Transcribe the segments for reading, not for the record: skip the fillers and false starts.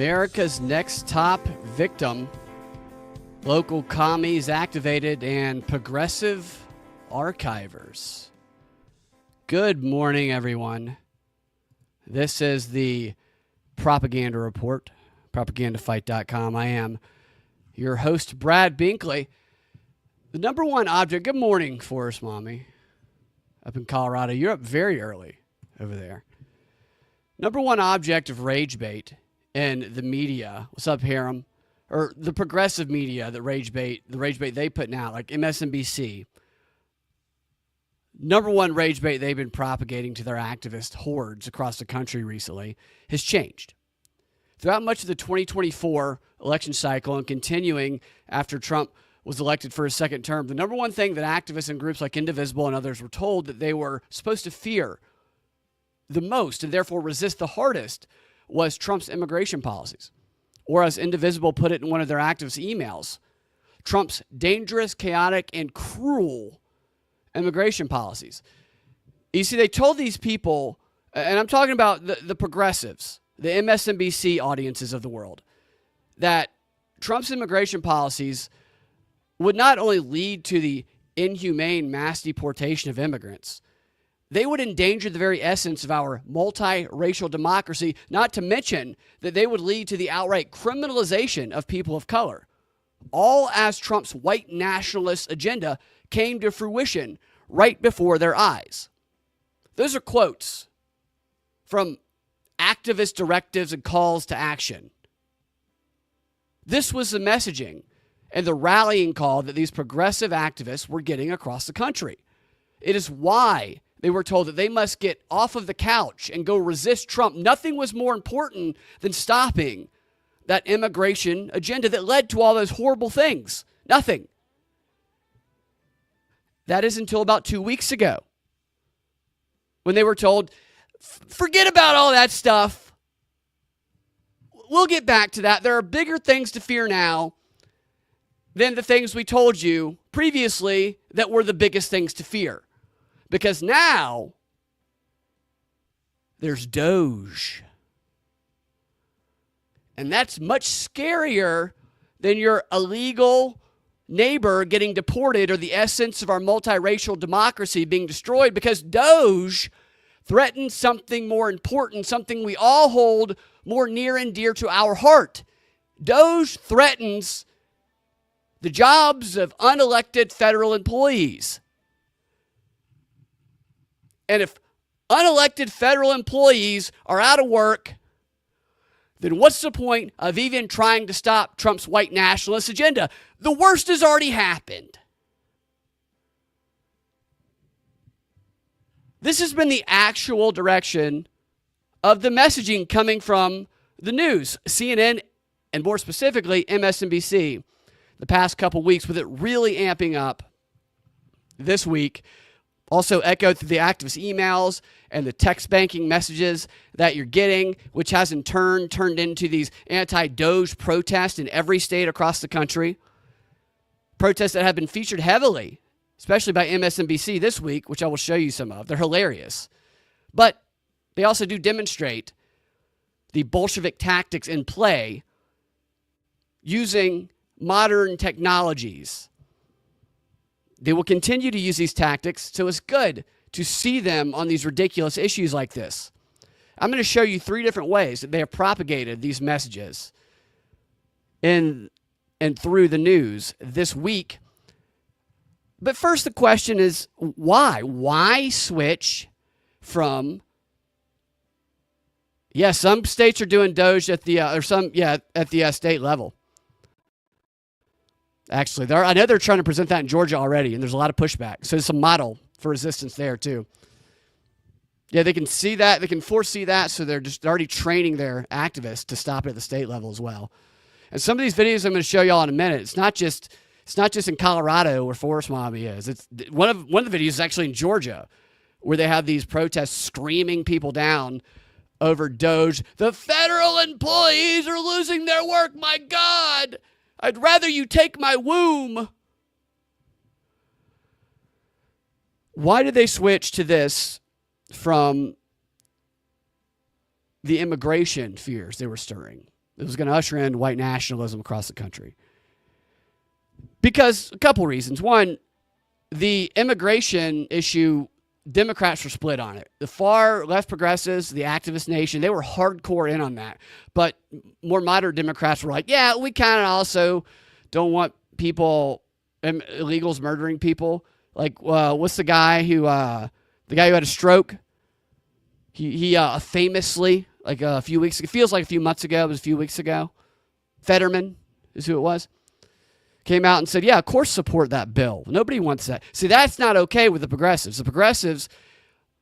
America's next top victim. Local commies activated and progressive archivers. Good morning, everyone. This is the Propaganda Report, propagandafight.com. I am your host, Brad Binkley. The number one object, good morning, Forest Mommy, up in Colorado. You're up very early over there. Number one object of rage bait in the media. What's up, Harem? Or the progressive media, the rage bait they putting out, like MSNBC. Number one rage bait they've been propagating to their activist hordes across the country recently has changed. Throughout much of the 2024 election cycle and continuing after Trump was elected for his second term, the number one thing that activists and groups like Indivisible and others were told that they were supposed to fear the most and therefore resist the hardest was Trump's immigration policies. Or as Indivisible put it in one of their activist emails, Trump's dangerous, chaotic, and cruel immigration policies. You see, they told these people, and I'm talking about the progressives, the MSNBC audiences of the world, that Trump's immigration policies would not only lead to the inhumane mass deportation of immigrants, they would endanger the very essence of our multiracial democracy, not to mention that they would lead to the outright criminalization of people of color. All as Trump's white nationalist agenda came to fruition right before their eyes. Those are quotes from activist directives and calls to action. This was the messaging and the rallying call that these progressive activists were getting across the country. It is why they were told that they must get off of the couch and go resist Trump. Nothing was more important than stopping that immigration agenda that led to all those horrible things. Nothing. That is until about 2 weeks ago when they were told, forget about all that stuff. We'll get back to that. There are bigger things to fear now than the things we told you previously that were the biggest things to fear. Because now there's Doge. And that's much scarier than your illegal neighbor getting deported or the essence of our multiracial democracy being destroyed, because Doge threatens something more important, something we all hold more near and dear to our heart. Doge threatens the jobs of unelected federal employees. And if unelected federal employees are out of work, then what's the point of even trying to stop Trump's white nationalist agenda? The worst has already happened. This has been the actual direction of the messaging coming from the news, CNN, and more specifically, MSNBC, the past couple weeks, with it really amping up this week. Also echoed through the activist emails and the text banking messages that you're getting, which has in turn turned into these anti-Doge protests in every state across the country. Protests that have been featured heavily, especially by MSNBC this week, which I will show you some of. They're hilarious. But they also do demonstrate the Bolshevik tactics in play using modern technologies. They will continue to use these tactics, so it's good to see them on these ridiculous issues like this. I'm going to show you 3 different ways that they have propagated these messages in and through the news this week. But first, the question is, why? Why switch from... Yeah, some states are doing Doge at the at the state level. Actually, I know they're trying to present that in Georgia already, and there's a lot of pushback. So there's some model for resistance there, too. Yeah, they can see that. They can foresee that, so they're just already training their activists to stop it at the state level as well. And some of these videos I'm going to show y'all in a minute. It's not just in Colorado where Forest Mommy is. It's one of the videos is actually in Georgia, where they have these protests screaming people down over Doge. The federal employees are losing their work. My God. I'd rather you take my womb. Why did they switch to this from the immigration fears they were stirring? It was going to usher in white nationalism across the country. Because a couple reasons. One, the immigration issue, Democrats were split on it. The far left progressives, the activist nation, they were hardcore in on that. But more moderate Democrats were like, yeah, we kind of also don't want people, illegals murdering people. Like, what's the guy who had a stroke? He famously, like a few weeks ago, it feels like a few months ago, it was a few weeks ago. Fetterman is who it was. Came out and said, yeah, of course support that bill. Nobody wants that. See, that's not okay with the progressives. The progressives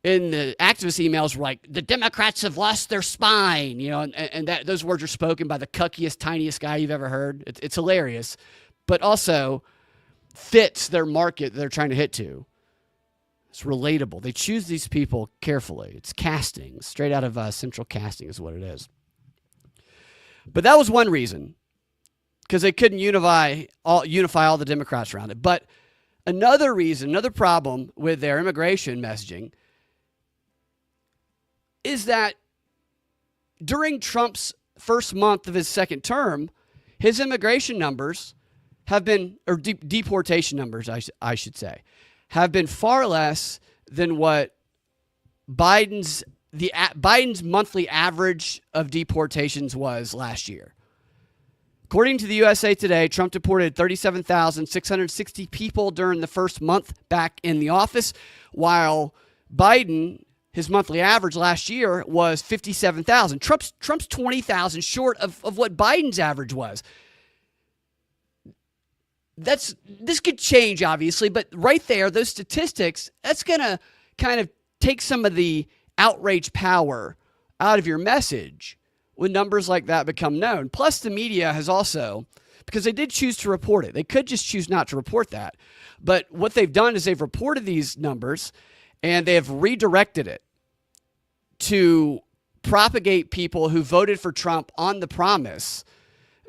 in the activist emails were like, the Democrats have lost their spine, and that those words are spoken by the cuckiest, tiniest guy you've ever heard. It's hilarious, but also fits their market they're trying to hit to. It's relatable. They choose these people carefully. It's casting, straight out of central casting is what it is. But that was one reason, because they couldn't unify all the Democrats around it. But another reason, another problem with their immigration messaging is that during Trump's first month of his second term, his immigration numbers have been, or deportation numbers, I should say, have been far less than what Biden's monthly average of deportations was last year. According to the USA Today, Trump deported 37,660 people during the first month back in the office, while Biden, his monthly average last year was 57,000. Trump's 20,000 short of what Biden's average was. This could change, obviously, but right there, those statistics, that's going to kind of take some of the outrage power out of your message when numbers like that become known. Plus, the media has also, because they did choose to report it. They could just choose not to report that. But what they've done is they've reported these numbers and they have redirected it to propagate people who voted for Trump on the promise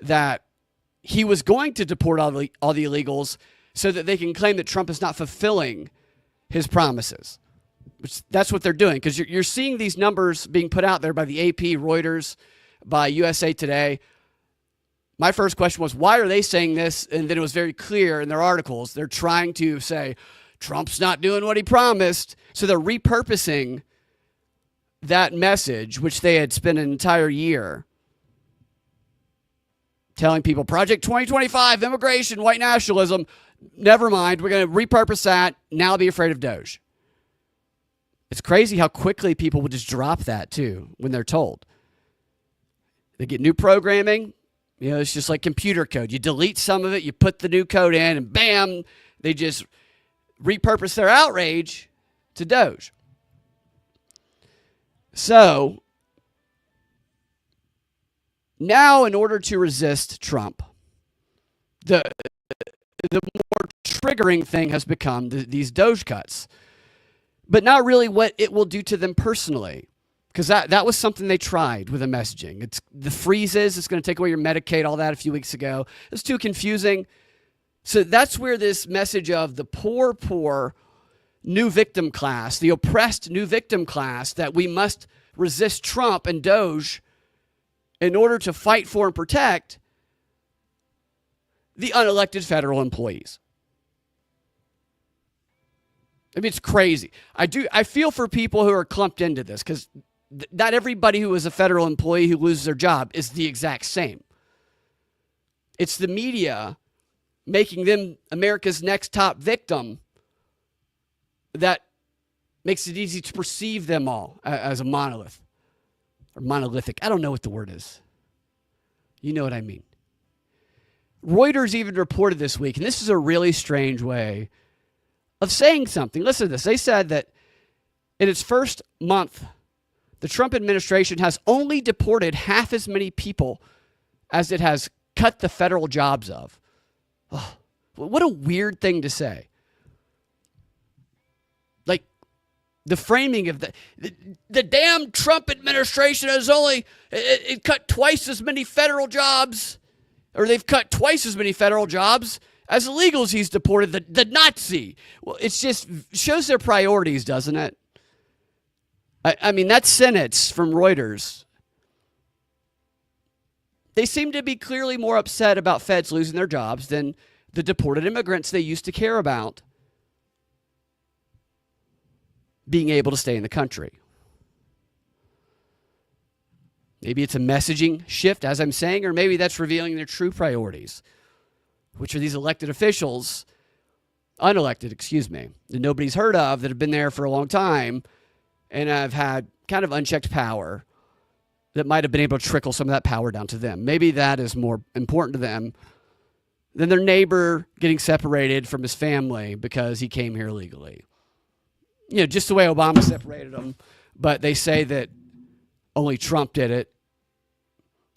that he was going to deport all the illegals so that they can claim that Trump is not fulfilling his promises. That's what they're doing, because you're seeing these numbers being put out there by the AP, Reuters, by USA Today. My first question was, why are they saying this? And then it was very clear in their articles. They're trying to say, Trump's not doing what he promised. So they're repurposing that message, which they had spent an entire year telling people, Project 2025, immigration, white nationalism. Never mind. We're going to repurpose that. Now be afraid of Doge. It's crazy how quickly people would just drop that, too, when they're told. They get new programming. It's just like computer code. You delete some of it, you put the new code in, and bam, they just repurpose their outrage to Doge. So now, in order to resist Trump, the more triggering thing has become these Doge cuts. But not really what it will do to them personally, because that was something they tried with the messaging. It's the freezes. It's going to take away your Medicaid, all that a few weeks ago. It's too confusing. So that's where this message of the poor new victim class, the oppressed new victim class, that we must resist Trump and Doge in order to fight for and protect the unelected federal employees. I mean, it's crazy. I feel for people who are clumped into this, because not everybody who is a federal employee who loses their job is the exact same. It's the media making them America's next top victim that makes it easy to perceive them all as a monolith or monolithic. I don't know what the word is. You know what I mean. Reuters even reported this week, and this is a really strange way of saying something. Listen to this. They said that in its first month, the Trump administration has only deported half as many people as it has cut the federal jobs of. Oh, what a weird thing to say. Like, the framing of the damn Trump administration has only it cut twice as many federal jobs, or they've cut twice as many federal jobs as illegals he's deported, the Nazi. Well, it just shows their priorities, doesn't it? I mean, that sentence from Reuters, they seem to be clearly more upset about feds losing their jobs than the deported immigrants they used to care about being able to stay in the country. Maybe it's a messaging shift, as I'm saying, or maybe that's revealing their true priorities, which are these unelected officials, that nobody's heard of, that have been there for a long time and have had kind of unchecked power that might have been able to trickle some of that power down to them. Maybe that is more important to them than their neighbor getting separated from his family because he came here illegally. Just the way Obama separated them, but they say that only Trump did it,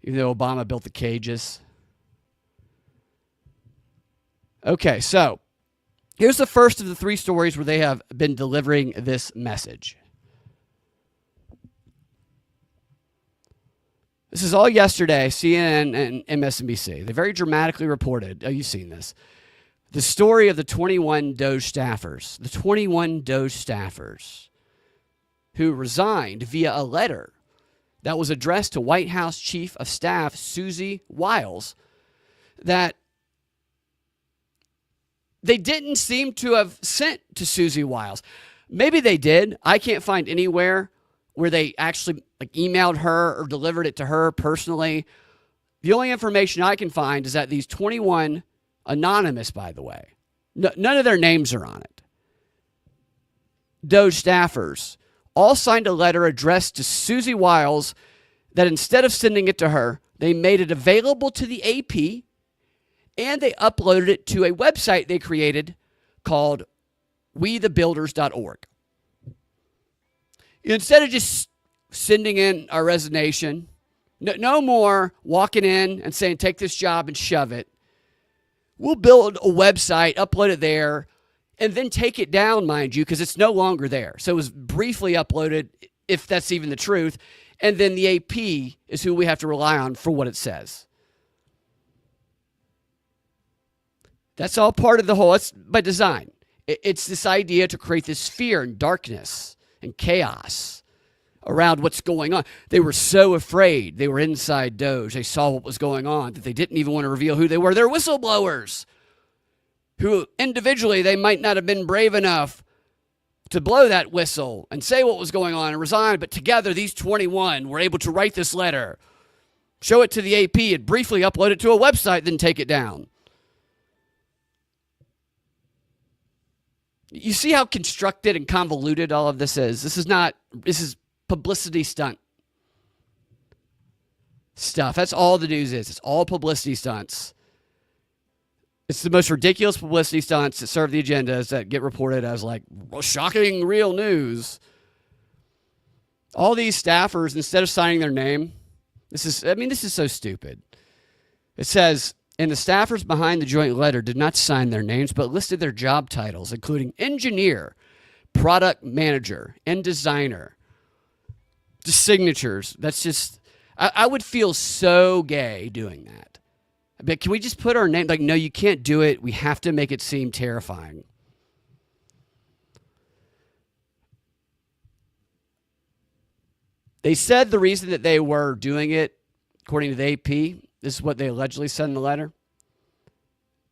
even though Obama built the cages. Okay, so here's the first of the three stories where they have been delivering this message. This is all yesterday, CNN and MSNBC. They very dramatically reported, you've seen this, the story of the 21 Doge staffers. The 21 Doge staffers who resigned via a letter that was addressed to White House Chief of Staff Susie Wiles that they didn't seem to have sent to Susie Wiles. Maybe they did. I can't find anywhere where they actually emailed her or delivered it to her personally. The only information I can find is that these 21, anonymous by the way, none of their names are on it, Doge staffers all signed a letter addressed to Susie Wiles that instead of sending it to her, they made it available to the AP and they uploaded it to a website they created called wethebuilders.org. Instead of just sending in our resignation, no more walking in and saying, take this job and shove it. We'll build a website, upload it there, and then take it down, mind you, because it's no longer there. So it was briefly uploaded, if that's even the truth, and then the AP is who we have to rely on for what it says. That's all part of the whole, it's by design. It's this idea to create this fear and darkness and chaos around what's going on. They were so afraid. They were inside Doge. They saw what was going on that they didn't even want to reveal who they were. They're whistleblowers who individually they might not have been brave enough to blow that whistle and say what was going on and resign. But together, these 21 were able to write this letter, show it to the AP, and briefly upload it to a website, then take it down. You see how constructed and convoluted all of this is? This is publicity stunt stuff. That's all the news is. It's all publicity stunts. It's the most ridiculous publicity stunts that serve the agendas that get reported as shocking real news. All these staffers, instead of signing their name, this is so stupid. It says, and the staffers behind the joint letter did not sign their names, but listed their job titles, including engineer, product manager, and designer. Just signatures. That's just, I would feel so gay doing that. But can we just put our name? No, you can't do it. We have to make it seem terrifying. They said the reason that they were doing it, according to the AP, this is what they allegedly said in the letter,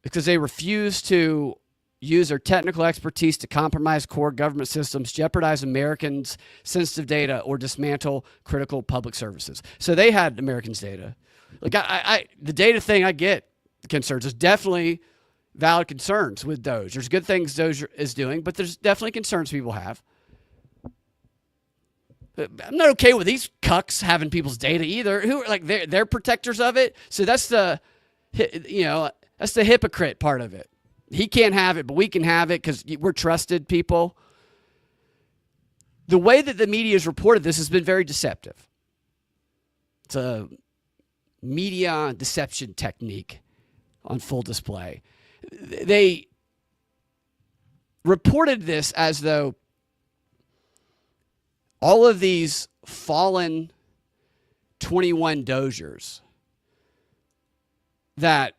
because they refused to use their technical expertise to compromise core government systems, jeopardize Americans' sensitive data, or dismantle critical public services. So they had Americans' data. The data thing, I get concerns. There's definitely valid concerns with Doge. There's good things Doge is doing, but there's definitely concerns people have. I'm not okay with these cucks having people's data either. Who they're protectors of it. So that's the hypocrite part of it. He can't have it, but we can have it because we're trusted people. The way that the media has reported this has been very deceptive. It's a media deception technique on full display. They reported this as though all of these fallen 21 Dozers that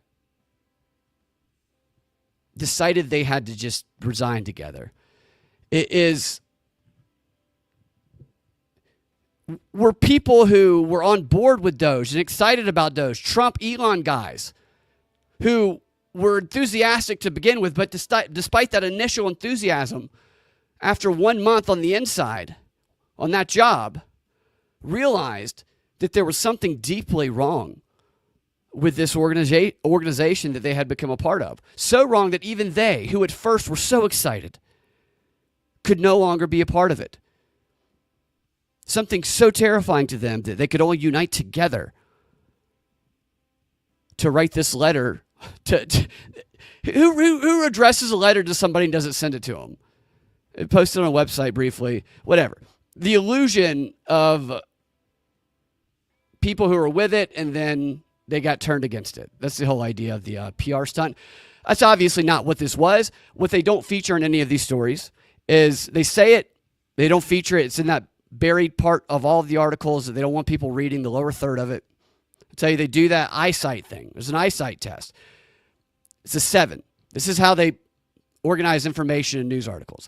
decided they had to just resign together. It is were people who were on board with Doge and excited about Doge, Trump, Elon guys, who were enthusiastic to begin with, but despite that initial enthusiasm, after 1 month on the inside, on that job, realized that there was something deeply wrong with this organization that they had become a part of. So wrong that even they, who at first were so excited, could no longer be a part of it. Something so terrifying to them that they could only unite together to write this letter. Who addresses a letter to somebody and doesn't send it to them? It posted on a website briefly, whatever. The illusion of people who are with it and then they got turned against it. That's the whole idea of the PR stunt. That's obviously not what this was. What they don't feature in any of these stories is they say it, they don't feature it. It's in that buried part of all of the articles that they don't want people reading, the lower third of it. I tell you, they do that eyesight thing. There's an eyesight test. It's a 7. This is how they organize information in news articles.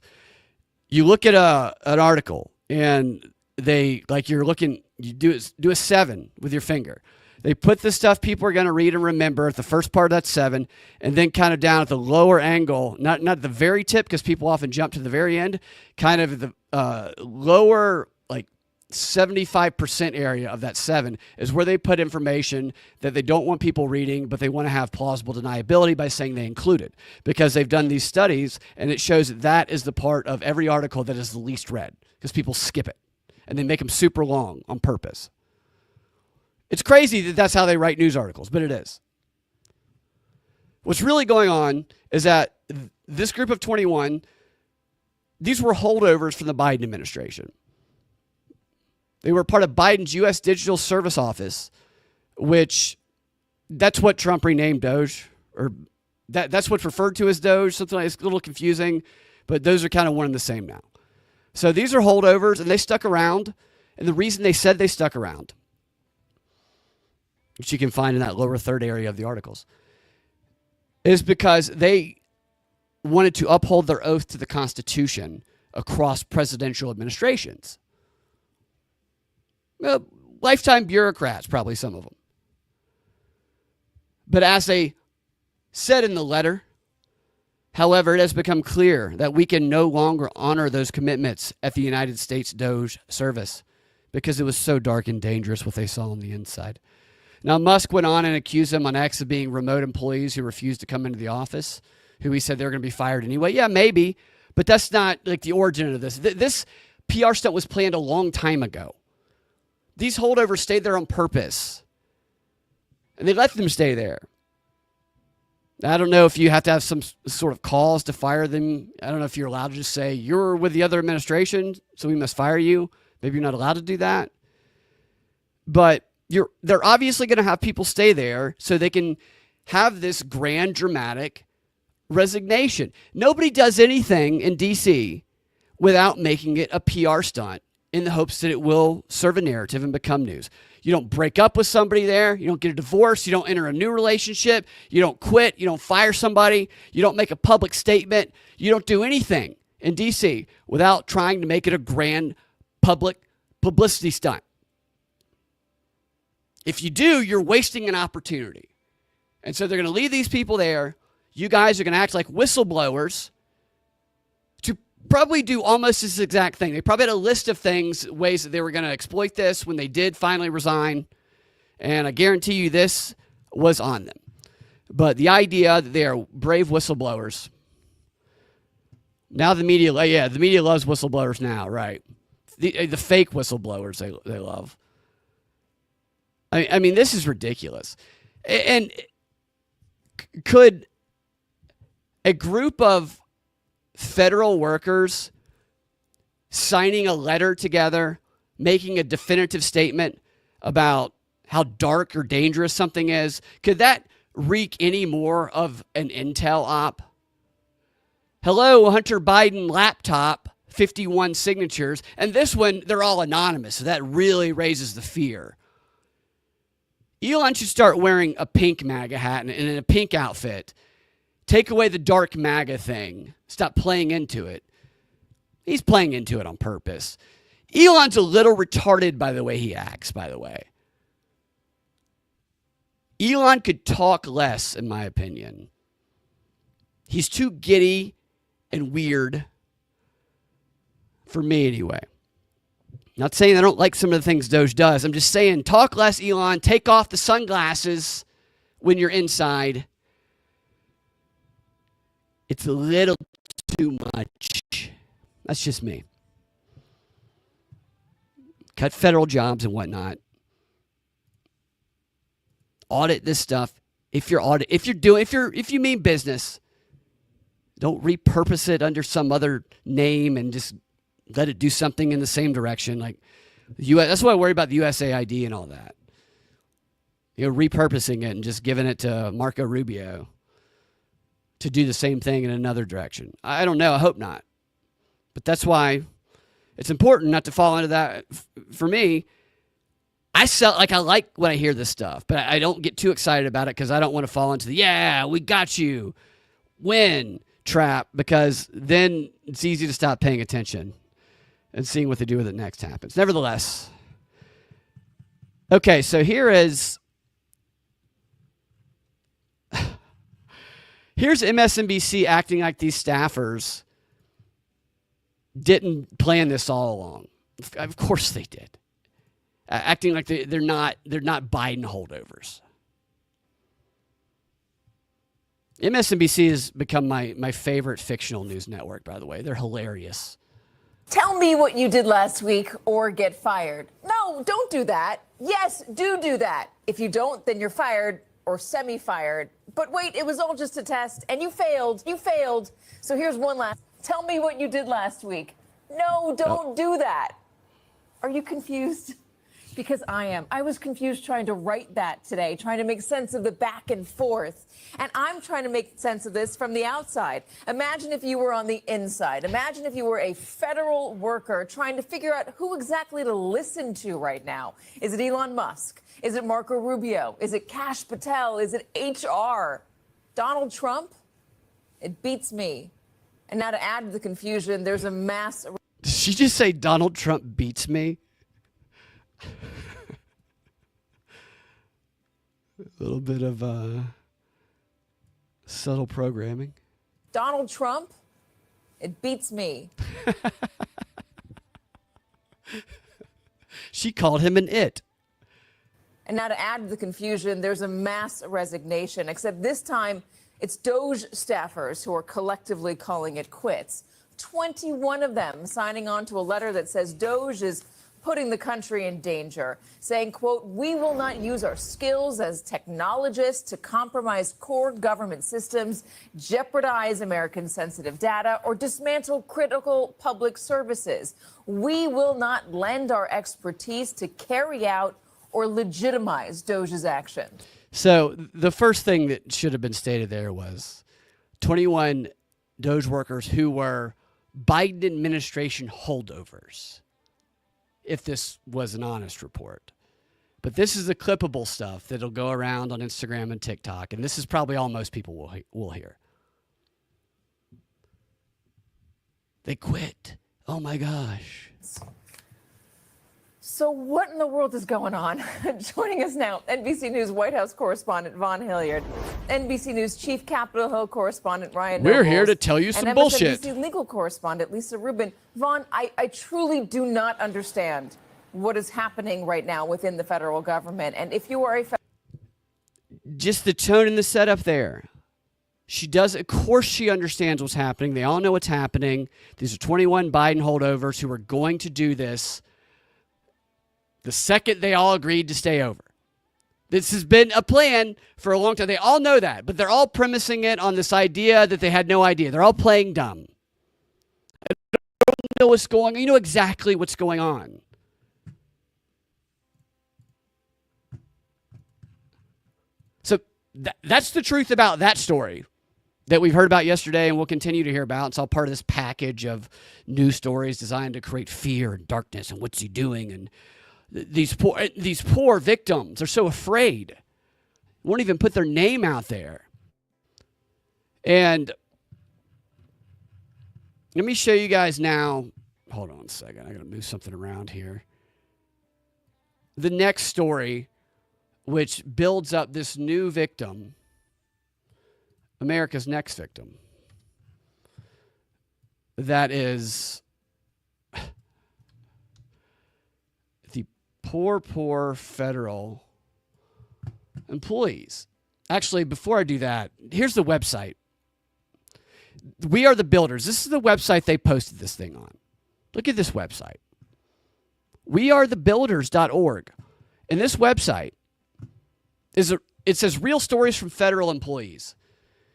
You look at an article and they, like you're looking, you do a 7 with your finger. They put the stuff people are going to read and remember at the first part of that 7, and then kind of down at the lower angle, not the very tip, because people often jump to the very end, kind of the lower, like 75% area of that 7 is where they put information that they don't want people reading, but they want to have plausible deniability by saying they include it, because they've done these studies, and it shows that that is the part of every article that is the least read, because people skip it, and they make them super long on purpose. It's crazy that that's how they write news articles, but it is. What's really going on is that this group of 21, these were holdovers from the Biden administration. They were part of Biden's U.S. Digital Service Office, which that's what Trump renamed Doge, or that's what's referred to as Doge. Something like, it's a little confusing, but those are kind of one and the same now. So these are holdovers, and they stuck around. And the reason they said they stuck around, which you can find in that lower third area of the articles, is because they wanted to uphold their oath to the Constitution across presidential administrations. Well, lifetime bureaucrats, probably some of them. But as they said in the letter, however, it has become clear that we can no longer honor those commitments at the United States Doge service because it was so dark and dangerous what they saw on the inside. Now, Musk went on and accused them on X of being remote employees who refused to come into the office, who he said they were going to be fired anyway. Yeah, maybe, but that's not like the origin of this. This PR stunt was planned a long time ago. These holdovers stayed there on purpose, and they let them stay there. I don't know if you have to have some sort of cause to fire them. I don't know if you're allowed to just say, you're with the other administration, so we must fire you. Maybe you're not allowed to do that. But they're obviously going to have people stay there so they can have this grand, dramatic resignation. Nobody does anything in D.C. without making it a PR stunt in the hopes that it will serve a narrative and become news. You don't break up with somebody there. You don't get a divorce. You don't enter a new relationship. You don't quit. You don't fire somebody. You don't make a public statement. You don't do anything in D.C. without trying to make it a grand public publicity stunt. If you do, you're wasting an opportunity. And so they're going to leave these people there. You guys are going to act like whistleblowers to probably do almost this exact thing. They probably had a list of things, ways that they were going to exploit this when they did finally resign. And I guarantee you this was on them. But the idea that they are brave whistleblowers. Now the media loves whistleblowers now, right? The fake whistleblowers they love. I mean, this is ridiculous. And could a group of federal workers signing a letter together, making a definitive statement about how dark or dangerous something is, could that reek any more of an intel op? Hello, Hunter Biden laptop, 51 signatures. And this one, they're all anonymous, so that really raises the fear. Elon should start wearing a pink MAGA hat and in a pink outfit. Take away the dark MAGA thing. Stop playing into it. He's playing into it on purpose. Elon's a little retarded by the way he acts, by the way. Elon could talk less, in my opinion. He's too giddy and weird, for me anyway. Not saying I don't like some of the things Doge does. I'm just saying talk less, Elon. Take off the sunglasses when you're inside. It's a little too much. That's just me. Cut federal jobs and whatnot. Audit this stuff. If you mean business, don't repurpose it under some other name and just let it do something in the same direction. Like that's why I worry about the USAID and all that. Repurposing it and just giving it to Marco Rubio to do the same thing in another direction. I don't know. I hope not. But that's why it's important not to fall into that. For me, I like when I hear this stuff, but I don't get too excited about it because I don't want to fall into the, yeah, we got you, win trap, because then it's easy to stop paying attention and seeing what they do with it next happens. Nevertheless, okay, so here's MSNBC acting like these staffers didn't plan this all along. Of course they did. Acting like they're not Biden holdovers. MSNBC has become my favorite fictional news network, by the way. They're hilarious. Tell me what you did last week or get fired. No, don't do that. Yes, do that. If you don't, then you're fired or semi-fired. But wait, it was all just a test and you failed. So here's one last. Tell me what you did last week. No, don't do that. Are you confused? Because I am. I was confused trying to write that today, trying to make sense of the back and forth. And I'm trying to make sense of this from the outside. Imagine if you were on the inside. Imagine if you were a federal worker trying to figure out who exactly to listen to right now. Is it Elon Musk? Is it Marco Rubio? Is it Kash Patel? Is it HR? Donald Trump? It beats me. And now to add to the confusion, there's a mass... Did she just say Donald Trump beats me? A little bit of subtle programming. Donald Trump, it beats me. She called him an it. And now to add to the confusion, there's a mass resignation, except this time it's Doge staffers who are collectively calling it quits. 21 of them signing on to a letter that says Doge is putting the country in danger, saying, quote, we will not use our skills as technologists to compromise core government systems, jeopardize American sensitive data, or dismantle critical public services. We will not lend our expertise to carry out or legitimize Doge's action. So the first thing that should have been stated there was 21 Doge workers who were Biden administration holdovers, if this was an honest report. But this is the clippable stuff that'll go around on Instagram and TikTok, and this is probably all most people will hear. They quit. Oh my gosh. So what in the world is going on? Joining us now, NBC News White House correspondent Vaughn Hilliard, NBC News Chief Capitol Hill correspondent Ryan We're Nobles, here to tell you some bullshit. And MSNBC legal correspondent Lisa Rubin. Vaughn, I truly do not understand what is happening right now within the federal government. And if you are a... Just the tone and the setup there. She does, of course she understands what's happening. They all know what's happening. These are 21 Biden holdovers who are going to do this the second they all agreed to stay over. This has been a plan for a long time. They all know that, but they're all premising it on this idea that they had no idea. They're all playing dumb. I don't know what's going on. You know exactly what's going on. So that's the truth about that story that we've heard about yesterday and we'll continue to hear about. It's all part of this package of news stories designed to create fear and darkness and what's he doing, and these poor victims are so afraid. Won't even put their name out there. And let me show you guys now. hold on a second. I got to move something around here. The next story, which builds up this new victim, America's next victim, that is the poor federal employees. Actually, before I do that, here's the website. We Are the Builders. This is the website they posted this thing on. Look at this website. wearethebuilders.org. And this website it says real stories from federal employees.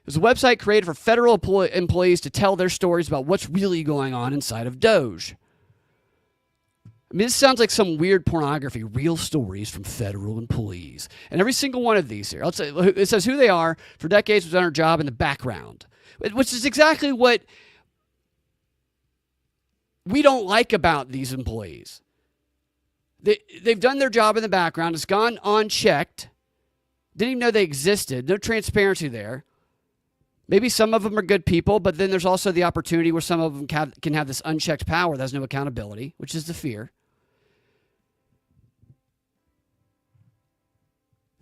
It's a website created for federal employees to tell their stories about what's really going on inside of Doge. I mean, this sounds like some weird pornography. Real stories from federal employees. And every single one of these here, it says who they are, for decades was on our job in the background, which is exactly what we don't like about these employees. They've done their job in the background. It's gone unchecked. Didn't even know they existed. No transparency there. Maybe some of them are good people, but then there's also the opportunity where some of them can have this unchecked power that has no accountability, which is the fear.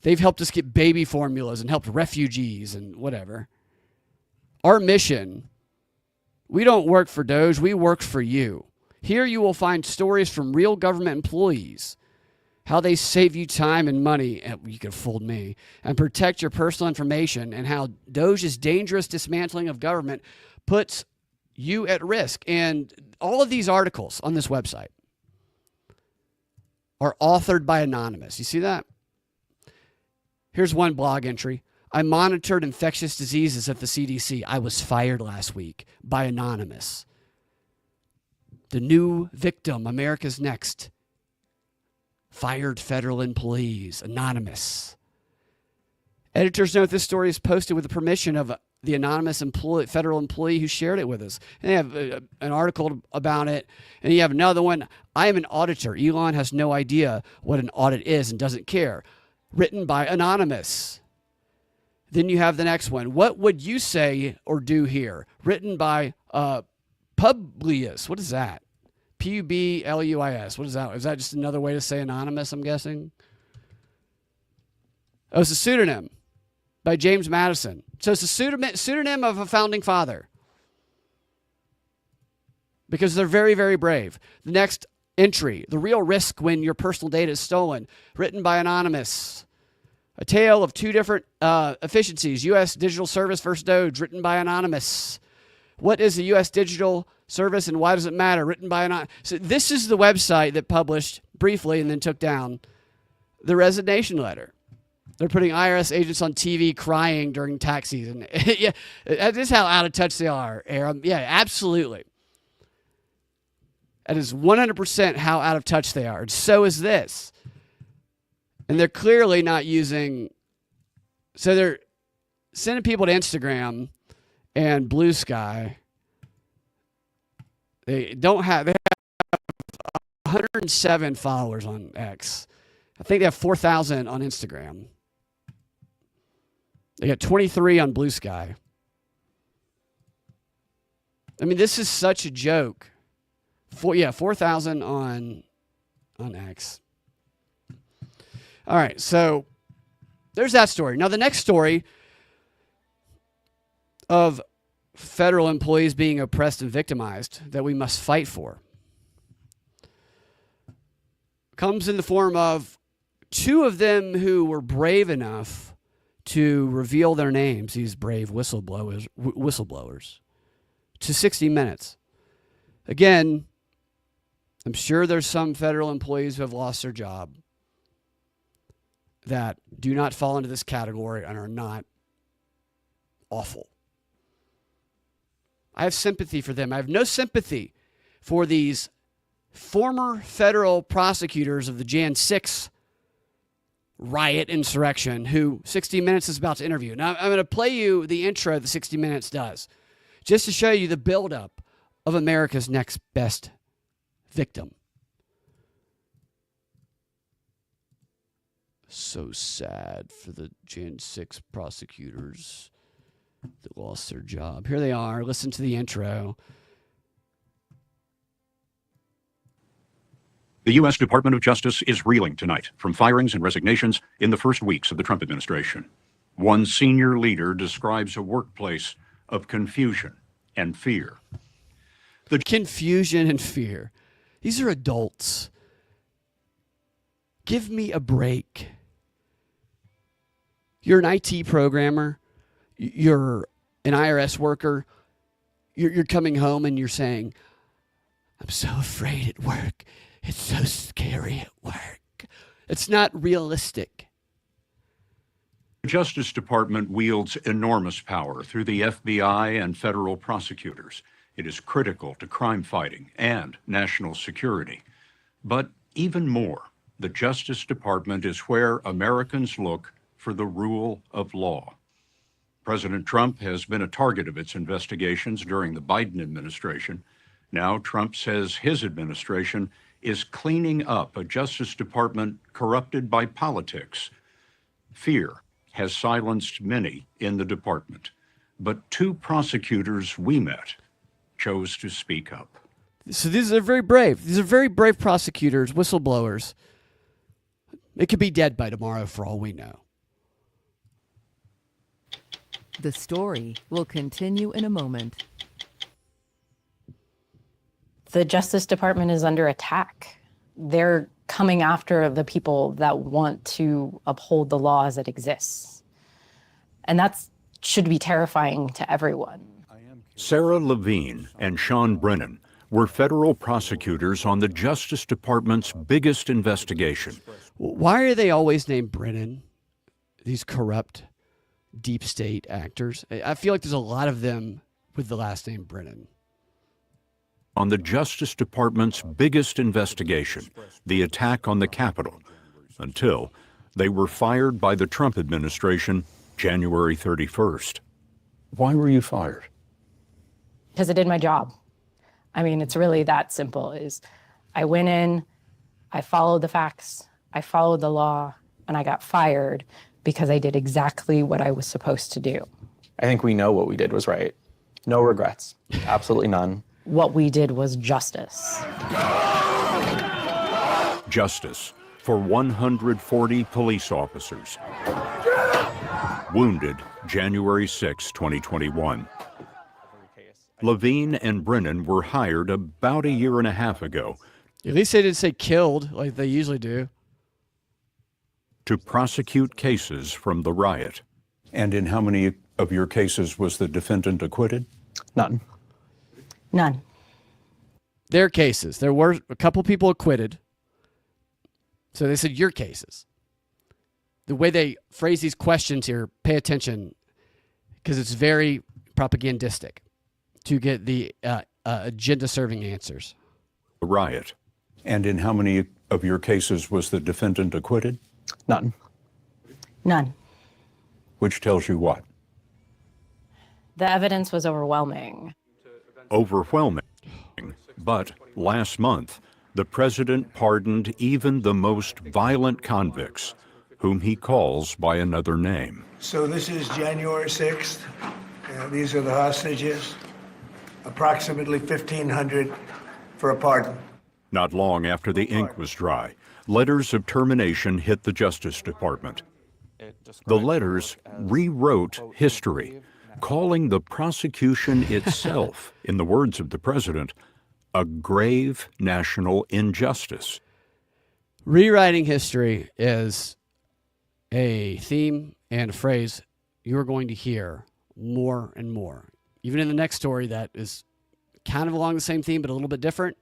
They've helped us get baby formulas and helped refugees and whatever. Our mission, we don't work for Doge, we work for you. Here you will find stories from real government employees, how they save you time and money, and you could fool me, and protect your personal information, and how Doge's dangerous dismantling of government puts you at risk. And all of these articles on this website are authored by Anonymous. You see that? Here's one blog entry. I monitored infectious diseases at the CDC. I was fired last week by Anonymous. The new victim, America's next. Fired federal employees, Anonymous. Editors note this story is posted with the permission of the anonymous federal employee who shared it with us. And they have an article about it. And you have another one. I am an auditor. Elon has no idea what an audit is and doesn't care. Written by Anonymous. Then you have the next one. What would you say or do here? Written by Publius. What is that? Publius. What is that? Is that just another way to say anonymous, I'm guessing? Oh, it's a pseudonym by James Madison. So it's a pseudonym of a founding father. Because they're very, very brave. The next entry, the real risk when your personal data is stolen. Written by Anonymous. A tale of two different efficiencies. U.S. Digital Service versus Doge. Written by Anonymous. What is the U.S. Digital Service and why does it matter? Written by Anonymous. So this is the website that published briefly and then took down the resignation letter. They're putting IRS agents on TV crying during tax season. Yeah, that is how out of touch they are, Aaron. Yeah, absolutely. That is 100% how out of touch they are. And so is this. And they're clearly not using... So they're sending people to Instagram and Blue Sky. They have 107 followers on X. I think they have 4,000 on Instagram. They got 23 on Blue Sky. I mean, this is such a joke. 4,000 on X. All right, so there's that story. Now, the next story of federal employees being oppressed and victimized that we must fight for comes in the form of two of them who were brave enough to reveal their names, these brave whistleblowers, to 60 Minutes. Again, I'm sure there's some federal employees who have lost their job that do not fall into this category and are not awful. I have sympathy for them. I have no sympathy for these former federal prosecutors of the Jan 6 riot insurrection who 60 Minutes is about to interview. Now, I'm going to play you the intro that 60 Minutes does just to show you the buildup of America's next best victim. So sad for the Jan 6 prosecutors that lost their job. Here they are. Listen to the intro. The U.S. Department of Justice is reeling tonight from firings and resignations in the first weeks of the Trump administration. One senior leader describes a workplace of confusion and fear. The confusion and fear. These are adults. Give me a break. You're an IT programmer. You're an IRS worker. You're coming home and you're saying, I'm so afraid at work. It's so scary at work. It's not realistic. The Justice Department wields enormous power through the FBI and federal prosecutors. It is critical to crime fighting and national security. But even more, the Justice Department is where Americans look for the rule of law. President Trump has been a target of its investigations during the Biden administration. Now Trump says his administration is cleaning up a Justice Department corrupted by politics. Fear has silenced many in the department, but two prosecutors we met chose to speak up. So these are very brave. These are very brave prosecutors, whistleblowers. They could be dead by tomorrow for all we know. The story will continue in a moment. The Justice Department is under attack. They're coming after the people that want to uphold the law as it exists. And that should be terrifying to everyone. Sarah Levine and Sean Brennan were federal prosecutors on the Justice Department's biggest investigation. Why are they always named Brennan? These corrupt deep state actors. I feel like there's a lot of them with the last name Brennan. On the Justice Department's biggest investigation, the attack on the Capitol, until they were fired by the Trump administration January 31st. Why were you fired? Because I did my job. I mean, it's really that simple. Is I went in, I followed the facts, I followed the law, and I got fired because I did exactly what I was supposed to do. I think we know what we did was right. No regrets. Absolutely none. What we did was justice. Justice for 140 police officers wounded January 6, 2021. Levine and Brennan were hired about a year and a half ago. At least they didn't say killed like they usually do. To prosecute cases from the riot. And in how many of your cases was the defendant acquitted? None. None. Their cases. There were a couple people acquitted. So they said your cases. The way they phrase these questions here, pay attention, because it's very propagandistic to get the agenda-serving answers. The riot. And in how many of your cases was the defendant acquitted? None. None. Which tells you what? The evidence was overwhelming. Overwhelming. But last month, the president pardoned even the most violent convicts, whom he calls by another name. So this is January 6th. These are the hostages. Approximately 1,500 for a pardon. Not long after the ink was dry, letters of termination hit the Justice Department. The letters rewrote history, calling the prosecution itself, in the words of the president, a grave national injustice. Rewriting history is a theme and a phrase you're going to hear more and more. Even in the next story that is kind of along the same theme but a little bit different,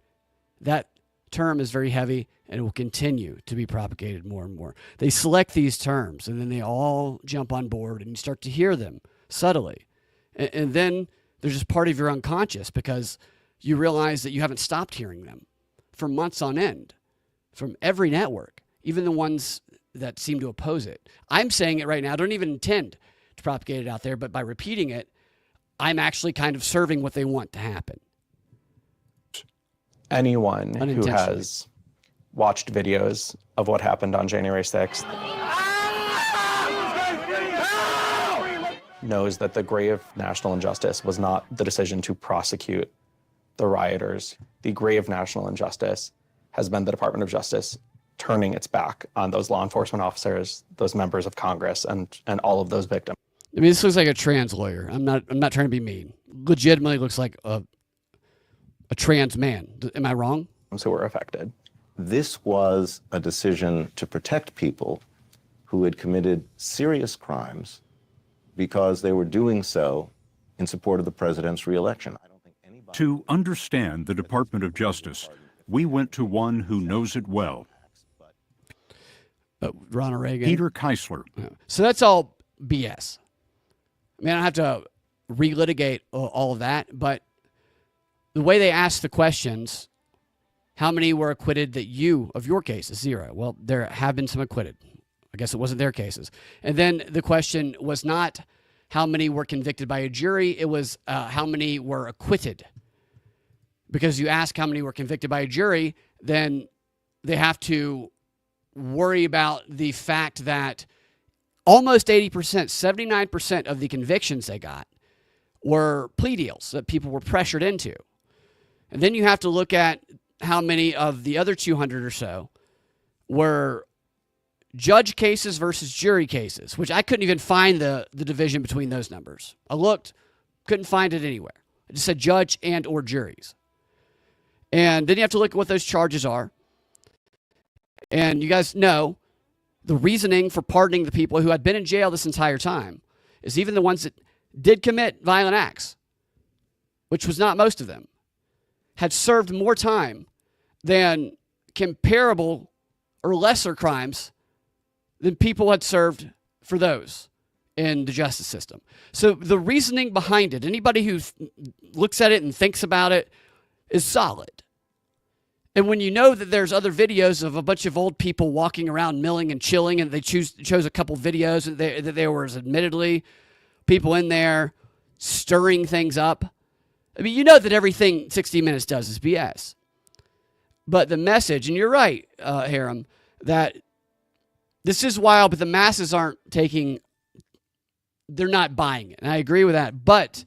that term is very heavy and it will continue to be propagated more and more. They select these terms and then they all jump on board and you start to hear them subtly. And then there's just part of your unconscious because you realize that you haven't stopped hearing them for months on end from every network, even the ones that seem to oppose it. I'm saying it right now. I don't even intend to propagate it out there, but by repeating it, I'm actually kind of serving what they want to happen. Anyone who has watched videos of what happened on January 6th knows that the grave national injustice was not the decision to prosecute the rioters. The grave national injustice has been the Department of Justice turning its back on those law enforcement officers, those members of Congress, and all of those victims. I mean, this looks like a trans lawyer. I'm not trying to be mean. Legitimately looks like a trans man. Am I wrong? Who were affected. This was a decision to protect people who had committed serious crimes because they were doing so in support of the president's reelection. I don't think anybody... To understand the Department of Justice, we went to one who knows it well. Ronald Reagan. Peter Keisler. So that's all BS. I mean, I don't have to relitigate all of that, but the way they asked the questions, how many were acquitted of your cases? 0. Well, there have been some acquitted. I guess it wasn't their cases. And then the question was not how many were convicted by a jury. It was how many were acquitted. Because you ask how many were convicted by a jury, then they have to worry about the fact that almost 80%, 79% of the convictions they got were plea deals that people were pressured into. And then you have to look at how many of the other 200 or so were judge cases versus jury cases, which I couldn't even find the division between those numbers. I looked, couldn't find it anywhere. It just said judge and or juries. And then you have to look at what those charges are. And you guys know the reasoning for pardoning the people who had been in jail this entire time is even the ones that did commit violent acts, which was not most of them, had served more time than comparable or lesser crimes than people had served for those in the justice system. So the reasoning behind it, anybody who looks at it and thinks about it, is solid. And when you know that there's other videos of a bunch of old people walking around milling and chilling, and they chose a couple videos that there was admittedly people in there stirring things up. I mean, you know that everything 60 Minutes does is BS. But the message, and you're right, Harem, that this is wild, but the masses aren't they're not buying it. And I agree with that. But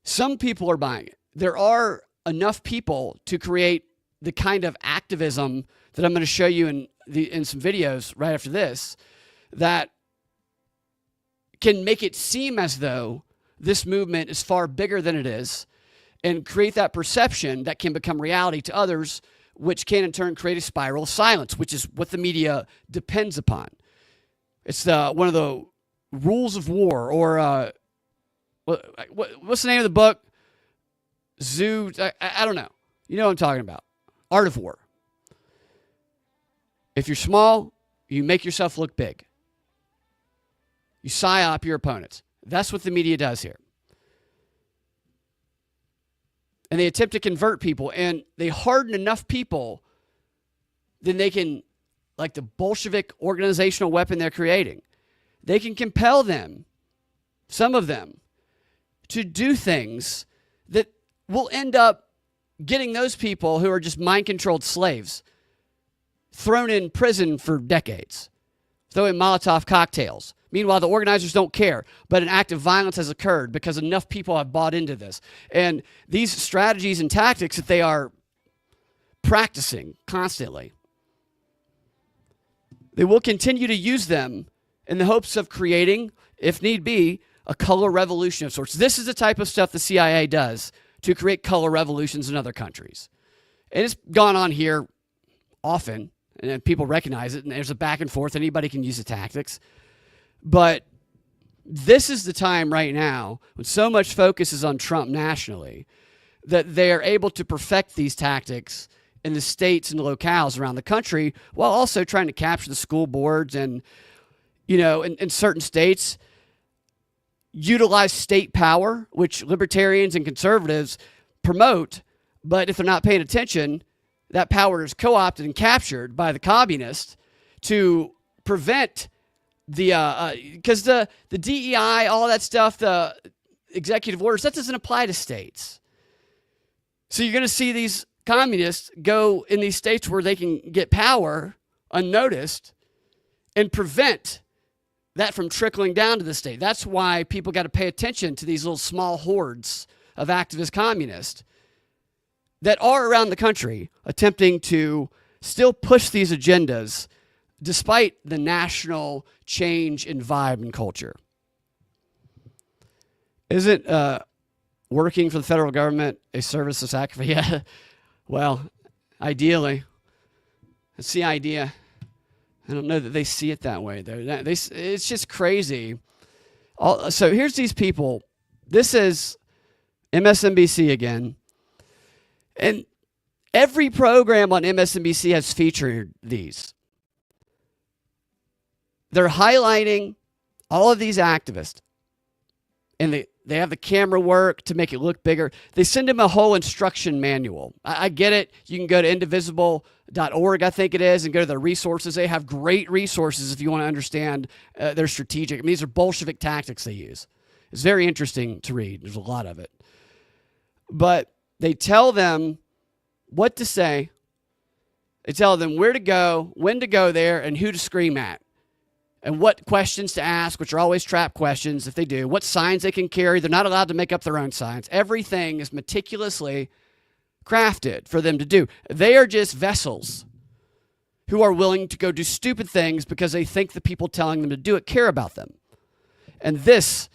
some people are buying it. There are enough people to create the kind of activism that I'm going to show you in some videos right after this that can make it seem as though this movement is far bigger than it is and create that perception that can become reality to others, which can in turn create a spiral of silence, which is what the media depends upon. It's one of the rules of war, or what's the name of the book? I don't know. You know what I'm talking about. Art of War. If you're small, you make yourself look big. You psyop your opponents. That's what the media does here. And they attempt to convert people, and they harden enough people, then they can, like the Bolshevik organizational weapon they're creating, they can compel them, some of them, to do things that will end up getting those people who are just mind-controlled slaves thrown in prison for decades, throwing Molotov cocktails. Meanwhile, the organizers don't care, but an act of violence has occurred because enough people have bought into this. And these strategies and tactics that they are practicing constantly, they will continue to use them in the hopes of creating, if need be, a color revolution of sorts. This is the type of stuff the CIA does to create color revolutions in other countries. And it's gone on here often, and people recognize it, and there's a back and forth. Anybody can use the tactics. But this is the time right now when so much focus is on Trump nationally that they are able to perfect these tactics in the states and the locales around the country while also trying to capture the school boards and, in certain states, utilize state power, which libertarians and conservatives promote, but if they're not paying attention, that power is co-opted and captured by the communists to prevent because the DEI, all that stuff, the executive orders, that doesn't apply to states. So you're going to see these communists go in these states where they can get power unnoticed and prevent that from trickling down to the state. That's why people got to pay attention to these little small hordes of activist communists that are around the country attempting to still push these agendas despite the national change in vibe and culture. Isn't working for the federal government a service of sacrifice? Yeah, well, ideally. That's the idea. I don't know that they see it that way. It's just crazy. So here's these people. This is MSNBC again. And every program on MSNBC has featured these. They're highlighting all of these activists. And they have the camera work to make it look bigger. They send them a whole instruction manual. I get it. You can go to indivisible.org, I think it is, and go to their resources. They have great resources if you want to understand their strategic. I mean, these are Bolshevik tactics they use. It's very interesting to read. There's a lot of it. But they tell them what to say. They tell them where to go, when to go there, and who to scream at. And what questions to ask, which are always trap questions if they do. What signs they can carry. They're not allowed to make up their own signs. Everything is meticulously crafted for them to do. They are just vessels who are willing to go do stupid things because they think the people telling them to do it care about them. And this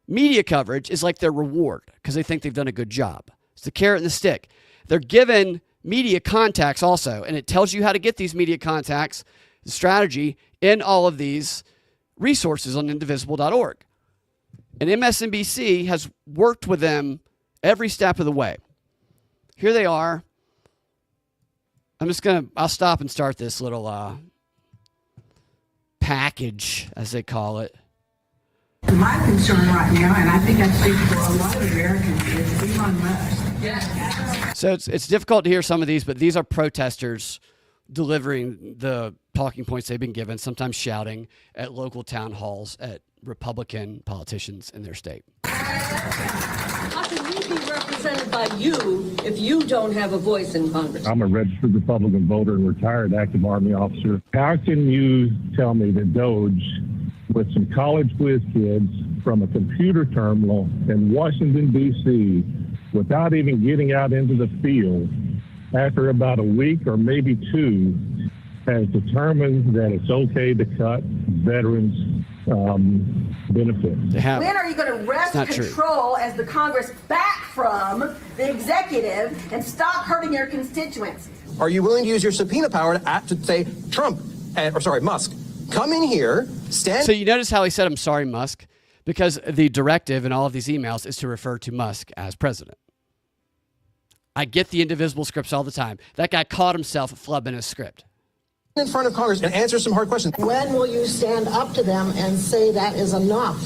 media coverage is like their reward because they think they've done a good job. It's the carrot and the stick. They're given media contacts also, and it tells you how to get these media contacts, the strategy, in all of these resources on indivisible.org. And MSNBC has worked with them every step of the way. Here they are. I'll stop and start this little package, as they call it. My concern right now, and I think I speak for a lot of Americans, is Elon Musk. So it's difficult to hear some of these, but these are protesters delivering the talking points they've been given, sometimes shouting at local town halls at Republican politicians in their state. How can we be represented by you if you don't have a voice in Congress? I'm a registered Republican voter and retired active Army officer. How can you tell me that Doge, with some college whiz kids from a computer terminal in Washington, D.C., without even getting out into the field, after about a week or maybe two, has determined that it's okay to cut veterans' benefits? When are you going to wrest control as the Congress back from the executive and stop hurting your constituents? Are you willing to use your subpoena power to say, Musk, come in here, stand... So you notice how he said, I'm sorry, Musk, because the directive in all of these emails is to refer to Musk as president. I get the indivisible scripts all the time. That guy caught himself flubbing his script. In front of Congress and answer some hard questions. When will you stand up to them and say that is enough?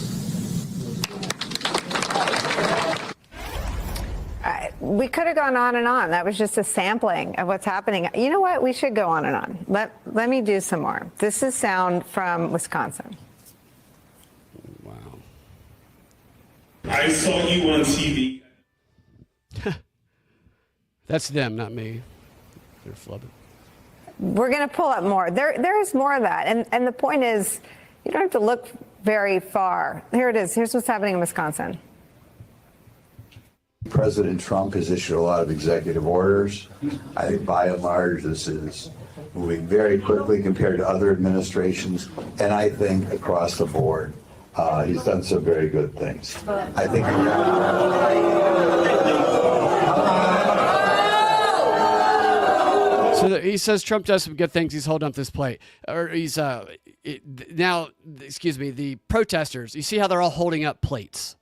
We could have gone on and on. That was just a sampling of what's happening. You know what? We should go on and on. Let me do some more. This is sound from Wisconsin. Wow. I saw you on TV. That's them, not me. They're flubbing. We're going to pull up more. There is more of that. And the point is, you don't have to look very far. Here it is. Here's what's happening in Wisconsin. President Trump has issued a lot of executive orders. I think by and large, this is moving very quickly compared to other administrations. And I think across the board, he's done some very good things. I think. So he says Trump does some good things. He's holding up this plate. Or he's the protesters, you see how they're all holding up plates,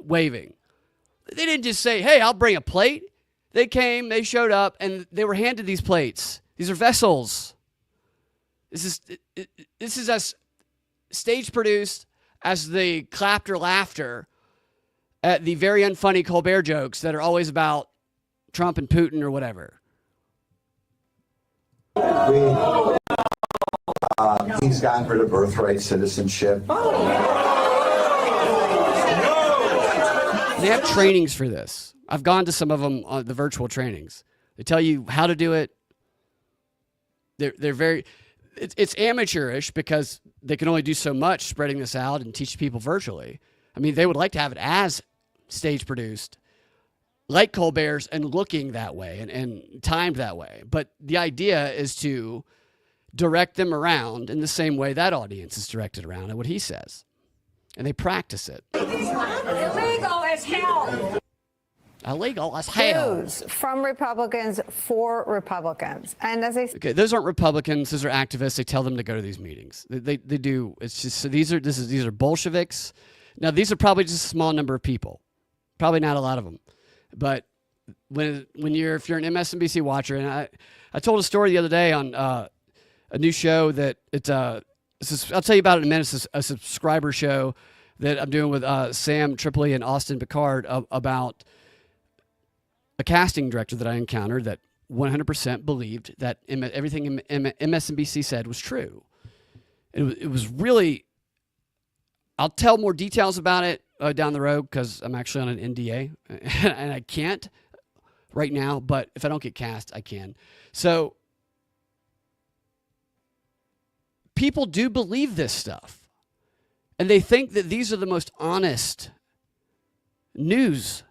waving. They didn't just say, hey, I'll bring a plate. They came, they showed up, and they were handed these plates. These are vessels. This is as stage produced as the clapped or laughter at the very unfunny Colbert jokes that are always about Trump and Putin or whatever. He's gotten rid of birthright citizenship. They have trainings for this. I've gone to some of them on the virtual trainings. They tell you how to do it. They're very, it's amateurish because they can only do so much spreading this out and teach people virtually. I mean, they would like to have it as stage produced, like Colbert's and looking that way and timed that way. But the idea is to direct them around in the same way that audience is directed around at what he says. And they practice it. Illegal as hell. Illegal as hell. News from Republicans for Republicans. And as I Okay, those aren't Republicans. Those are activists. They tell them to go to these meetings. They do. It's just so these are Bolsheviks. Now these are probably just a small number of people. Probably not a lot of them. But if you're an MSNBC watcher, and I told a story the other day on a new show that I'll tell you about it in a minute. It's a subscriber show that I'm doing with Sam Tripoli and Austin Picard about a casting director that I encountered that 100% believed that everything MSNBC said was true. It was really, I'll tell more details about it down the road because I'm actually on an NDA and I can't right now, but if I don't get cast, I can. So people do believe this stuff and they think that these are the most honest news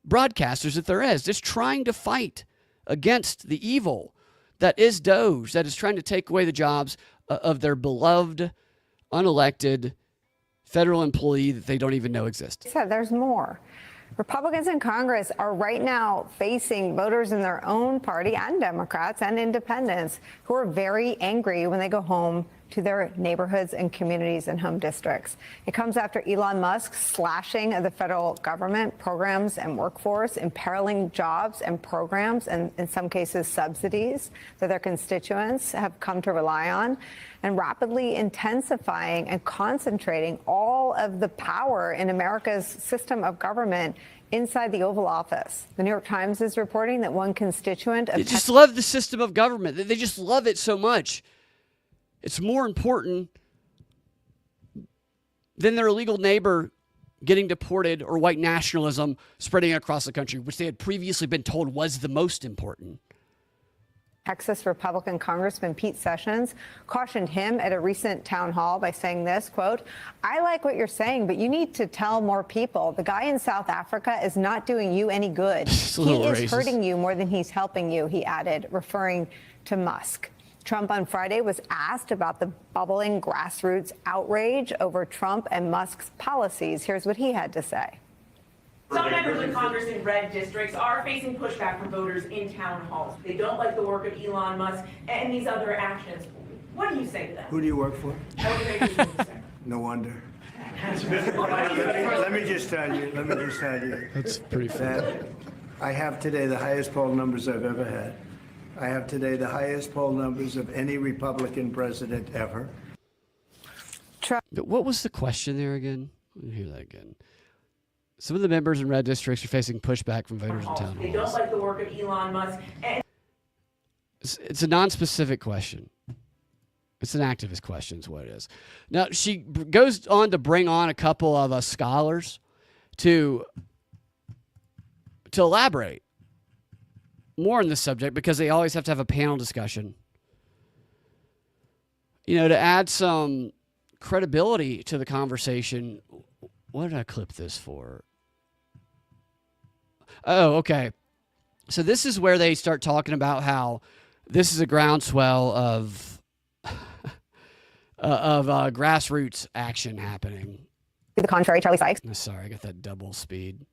broadcasters that there is, just trying to fight against the evil that is Doge, that is trying to take away the jobs of their beloved, unelected federal employee that they don't even know exists. said, there's more. Republicans in Congress are right now facing voters in their own party and Democrats and independents who are very angry when they go home to their neighborhoods and communities and home districts. It comes after Elon Musk's slashing of the federal government programs and workforce, imperiling jobs and programs, and in some cases subsidies that their constituents have come to rely on, and rapidly intensifying and concentrating all of the power in America's system of government inside the Oval Office. The New York Times is reporting that one constituent of They just love the system of government. They just love it so much. It's more important than their illegal neighbor getting deported or white nationalism spreading across the country, which they had previously been told was the most important. Texas Republican Congressman Pete Sessions cautioned him at a recent town hall by saying this, quote, "I like what you're saying, but you need to tell more people. The guy in South Africa is not doing you any good. He is hurting you more than he's helping you," he added, referring to Musk. Trump on Friday was asked about the bubbling grassroots outrage over Trump and Musk's policies. Here's what he had to say. Some members of Congress in red districts are facing pushback from voters in town halls. They don't like the work of Elon Musk and these other actions. What do you say to them? Who do you work for? No wonder. Let me just tell you. That's pretty funny. I have today the highest poll numbers I've ever had. I have today the highest poll numbers of any Republican president ever. But what was the question there again? Let me hear that again. Some of the members in red districts are facing pushback from voters in town halls. They don't like the work of Elon Musk. It's a non-specific question. It's an activist question is what it is. Now, she goes on to bring on a couple of scholars to elaborate more on this subject because they always have to have a panel discussion. You know, to add some credibility to the conversation. What did I clip this for? Oh, okay. So this is where they start talking about how this is a groundswell of grassroots action happening. To the contrary, Charlie Sykes. Sorry, I got that double speed.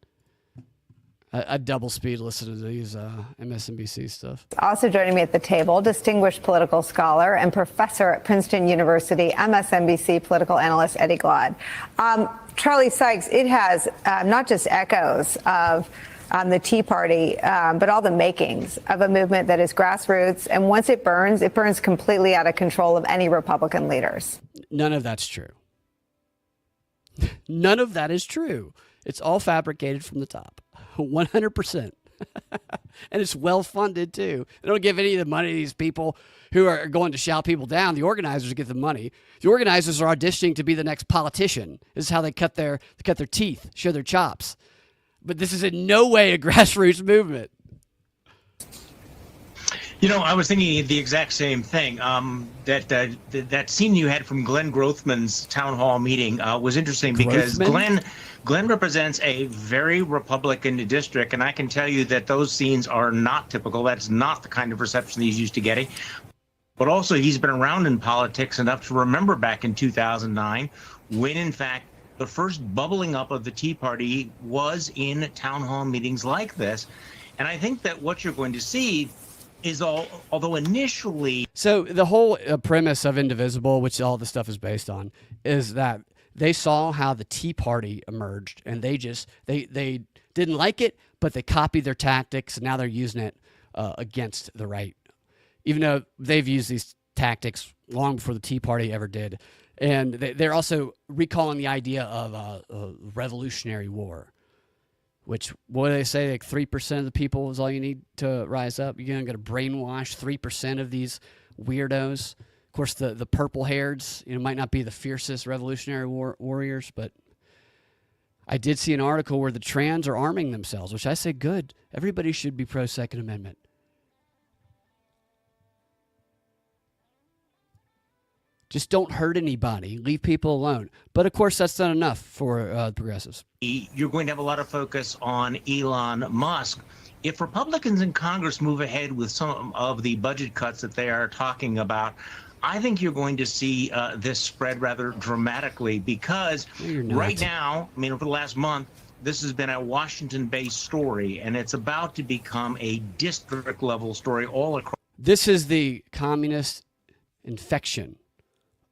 I double speed listen to these MSNBC stuff. Also joining me at the table, distinguished political scholar and professor at Princeton University, MSNBC political analyst Eddie Glaude. Charlie Sykes, it has not just echoes of the Tea Party, but all the makings of a movement that is grassroots. And once it burns completely out of control of any Republican leaders. None of that's true. None of that is true. It's all fabricated from the top. 100%. And it's well funded too. They don't give any of the money to these people who are going to shout people down. The organizers get the money. The organizers are auditioning to be the next politician. This is how they cut their teeth, show their chops. But this is in no way a grassroots movement. You know, I was thinking the exact same thing. That scene you had from Glenn Grothman's town hall meeting was interesting because Glenn Glenn represents a very Republican district, and I can tell you that those scenes are not typical. That's not the kind of reception he's used to getting. But also, he's been around in politics enough to remember back in 2009 when, in fact, the first bubbling up of the Tea Party was in town hall meetings like this. And I think that what you're going to see is, although initially... So the whole premise of Indivisible, which all this stuff is based on, is that they saw how the Tea Party emerged, and they didn't like it, but they copied their tactics, and now they're using it against the right, even though they've used these tactics long before the Tea Party ever did. And they're also recalling the idea of a revolutionary war, which, what do they say, like 3% of the people is all you need to rise up? You're going to brainwash 3% of these weirdos. Of course, the purple-hairs, might not be the fiercest revolutionary warriors, but I did see an article where the trans are arming themselves, which I say good. Everybody should be pro-Second Amendment. Just don't hurt anybody. Leave people alone. But, of course, that's not enough for progressives. You're going to have a lot of focus on Elon Musk. If Republicans in Congress move ahead with some of the budget cuts that they are talking about, I think you're going to see this spread rather dramatically because right now, over the last month, this has been a Washington-based story, and it's about to become a district-level story all across. This is the communist infection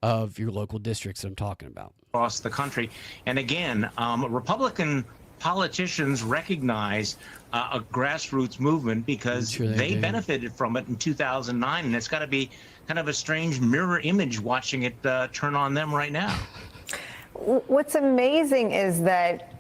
of your local districts that I'm talking about. Across the country. And again, Republican politicians recognize a grassroots movement because they benefited from it in 2009, and it's got to be kind of a strange mirror image watching it turn on them right now. What's amazing is that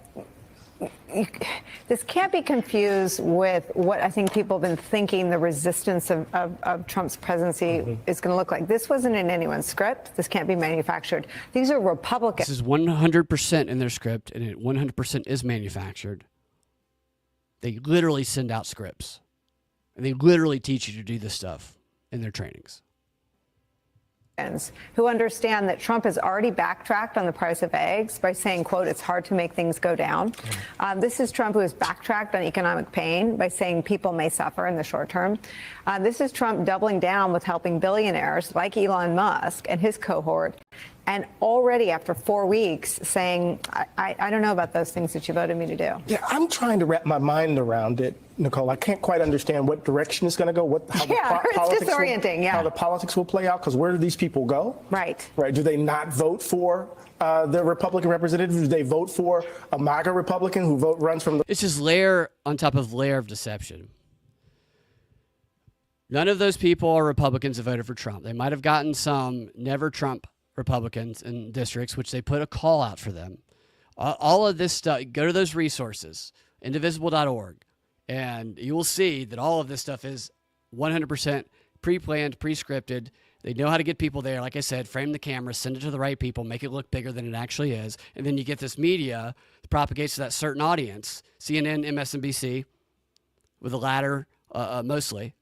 this can't be confused with what I think people have been thinking the resistance of Trump's presidency is going to look like. This wasn't in anyone's script. This can't be manufactured. These are Republicans. This is 100% in their script, and it 100% is manufactured. They literally send out scripts, and they literally teach you to do this stuff in their trainings. Who understand that Trump has already backtracked on the price of eggs by saying, quote, it's hard to make things go down. This is Trump who has backtracked on economic pain by saying people may suffer in the short term. This is Trump doubling down with helping billionaires like Elon Musk and his cohort. And already after 4 weeks saying, I don't know about those things that you voted me to do. Yeah, I'm trying to wrap my mind around it, Nicole. I can't quite understand what direction it's going to go, it's disorienting, how the politics will play out, because where do these people go? Right. Do they not vote for the Republican representative? Do they vote for a MAGA Republican who runs from the... It's just layer on top of layer of deception. None of those people are Republicans that voted for Trump. They might have gotten some never Trump Republicans in districts, which they put a call out for them. All of this stuff, go to those resources, indivisible.org, and you will see that all of this stuff is 100% pre-planned, pre-scripted. They know how to get people there. Like I said, frame the camera, send it to the right people, make it look bigger than it actually is. And then you get this media that propagates to that certain audience, CNN, MSNBC, with the latter mostly.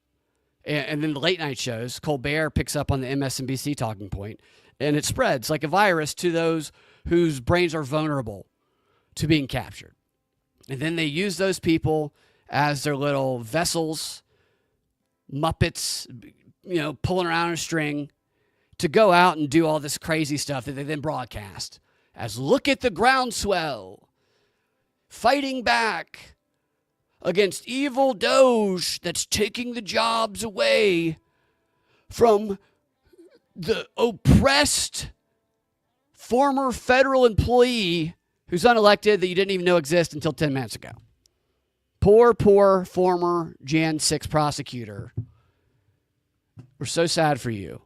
And then the late night shows, Colbert picks up on the MSNBC talking point, and it spreads like a virus to those whose brains are vulnerable to being captured. And then they use those people as their little vessels, Muppets, pulling around a string to go out and do all this crazy stuff that they then broadcast as look at the groundswell, fighting back against evil Doge that's taking the jobs away from the oppressed former federal employee who's unelected that you didn't even know existed until 10 minutes ago. Poor former Jan 6 prosecutor. We're so sad for you.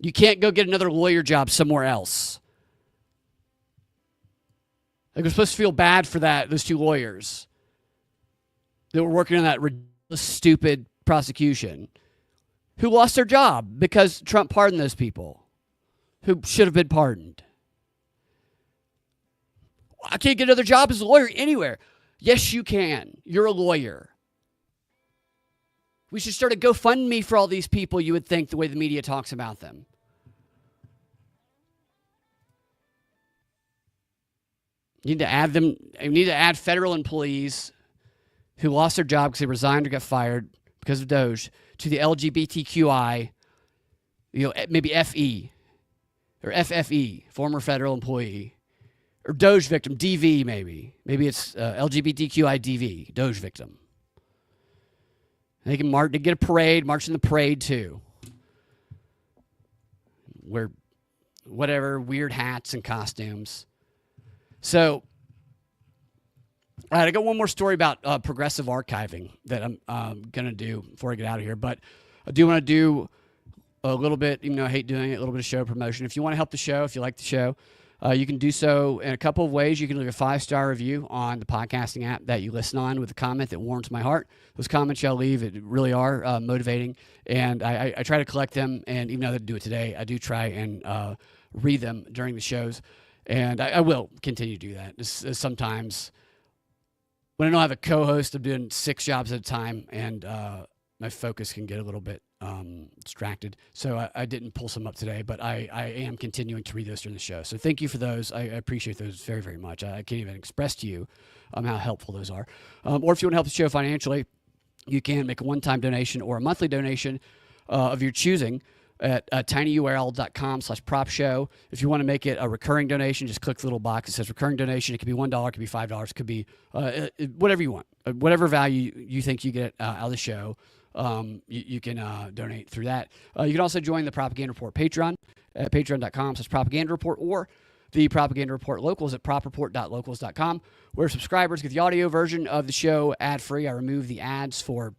You can't go get another lawyer job somewhere else. Like, we're supposed to feel bad for those two lawyers that were working on that ridiculous, stupid prosecution who lost their job because Trump pardoned those people who should have been pardoned. I can't get another job as a lawyer anywhere. Yes, you can. You're a lawyer. We should start a GoFundMe for all these people, you would think, the way the media talks about them. You need to add them. You need to add federal employees who lost their job because they resigned or got fired because of Doge to the LGBTQI, maybe FE or FFE, former federal employee, or Doge victim, DV maybe. Maybe it's LGBTQI DV, Doge victim. They can march. They get a parade, march in the parade too. Wear whatever weird hats and costumes. So, all right, I got one more story about progressive archiving that I'm going to do before I get out of here. But I do want to do a little bit, even though I hate doing it, a little bit of show promotion. If you want to help the show, if you like the show, you can do so in a couple of ways. You can leave a 5-star review on the podcasting app that you listen on with a comment that warms my heart. Those comments y'all leave, it really are motivating. And I try to collect them. And even though I didn't do it today, I do try and read them during the shows. And I will continue to do that. Sometimes when I don't have a co-host, I'm doing 6 jobs at a time, and my focus can get a little bit distracted. So I didn't pull some up today, but I am continuing to read those during the show. So thank you for those. I appreciate those very, very much. I can't even express to you how helpful those are. Or if you want to help the show financially, you can make a one-time donation or a monthly donation of your choosing at tinyurl.com/propshow. If you want to make it a recurring donation, just click the little box that says recurring donation. It could be $1, it could be $5, it could be whatever you want. Whatever value you think you get out of the show, you can donate through that. You can also join the Propaganda Report Patreon at patreon.com/propaganda report, or the Propaganda Report Locals at propreport.locals.com, where subscribers get the audio version of the show ad-free. I remove the ads for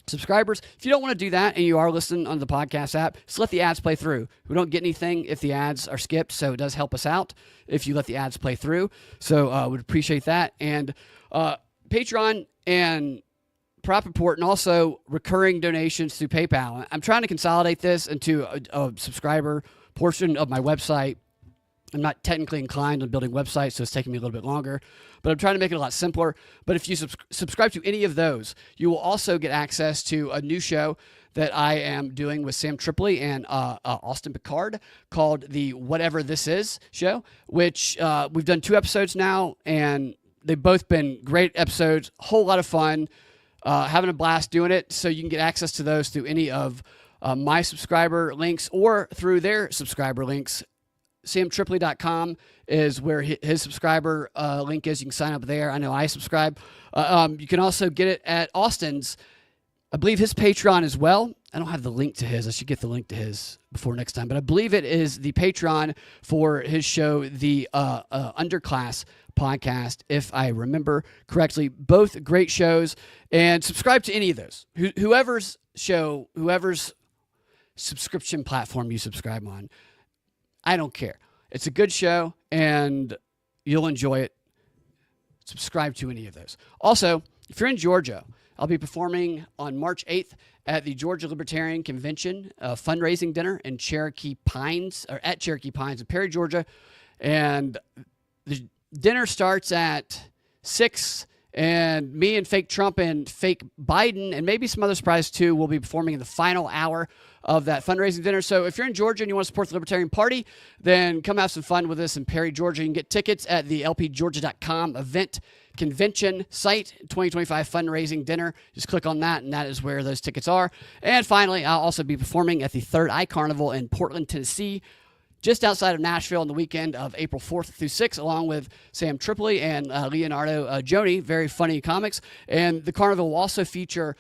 subscribers. If you don't want to do that and you are listening on the podcast app, just let the ads play through. We don't get anything if the ads are skipped, so it does help us out if you let the ads play through. So would appreciate that. And Patreon and Prop Report, and also recurring donations through PayPal. I'm trying to consolidate this into a subscriber portion of my website. I'm not technically inclined on building websites, so it's taking me a little bit longer, but I'm trying to make it a lot simpler. But if you subscribe to any of those, you will also get access to a new show that I am doing with Sam Tripoli and Austin Picard called the Whatever This Is show, which we've done 2 episodes now, and they've both been great episodes, whole lot of fun, having a blast doing it. So you can get access to those through any of my subscriber links or through their subscriber links. SamTripoli.com is where his subscriber link is. You can sign up there. I know I subscribe. You can also get it at Austin's, I believe, his Patreon as well. I don't have the link to his. I should get the link to his before next time. But I believe it is the Patreon for his show, the Underclass podcast, if I remember correctly. Both great shows. And subscribe to any of those. Whoever's subscription platform you subscribe on, I don't care. It's a good show, and you'll enjoy it. Subscribe to any of those. Also, if you're in Georgia, I'll be performing on March 8th at the Georgia Libertarian Convention fundraising dinner in Cherokee Pines, or at Cherokee Pines in Perry, Georgia. And the dinner starts at 6, and me and fake Trump and fake Biden, and maybe some other surprise too, will be performing in the final hour of that fundraising dinner. So if you're in Georgia and you want to support the Libertarian Party, then come have some fun with us in Perry, Georgia. You can get tickets at the lpgeorgia.com event convention site, 2025 fundraising dinner. Just click on that, and that is where those tickets are. And finally, I'll also be performing at the Third Eye Carnival in Portland, Tennessee, just outside of Nashville on the weekend of April 4th through 6th, along with Sam Tripoli and Leonardo Joni, very funny comics. And the carnival will also feature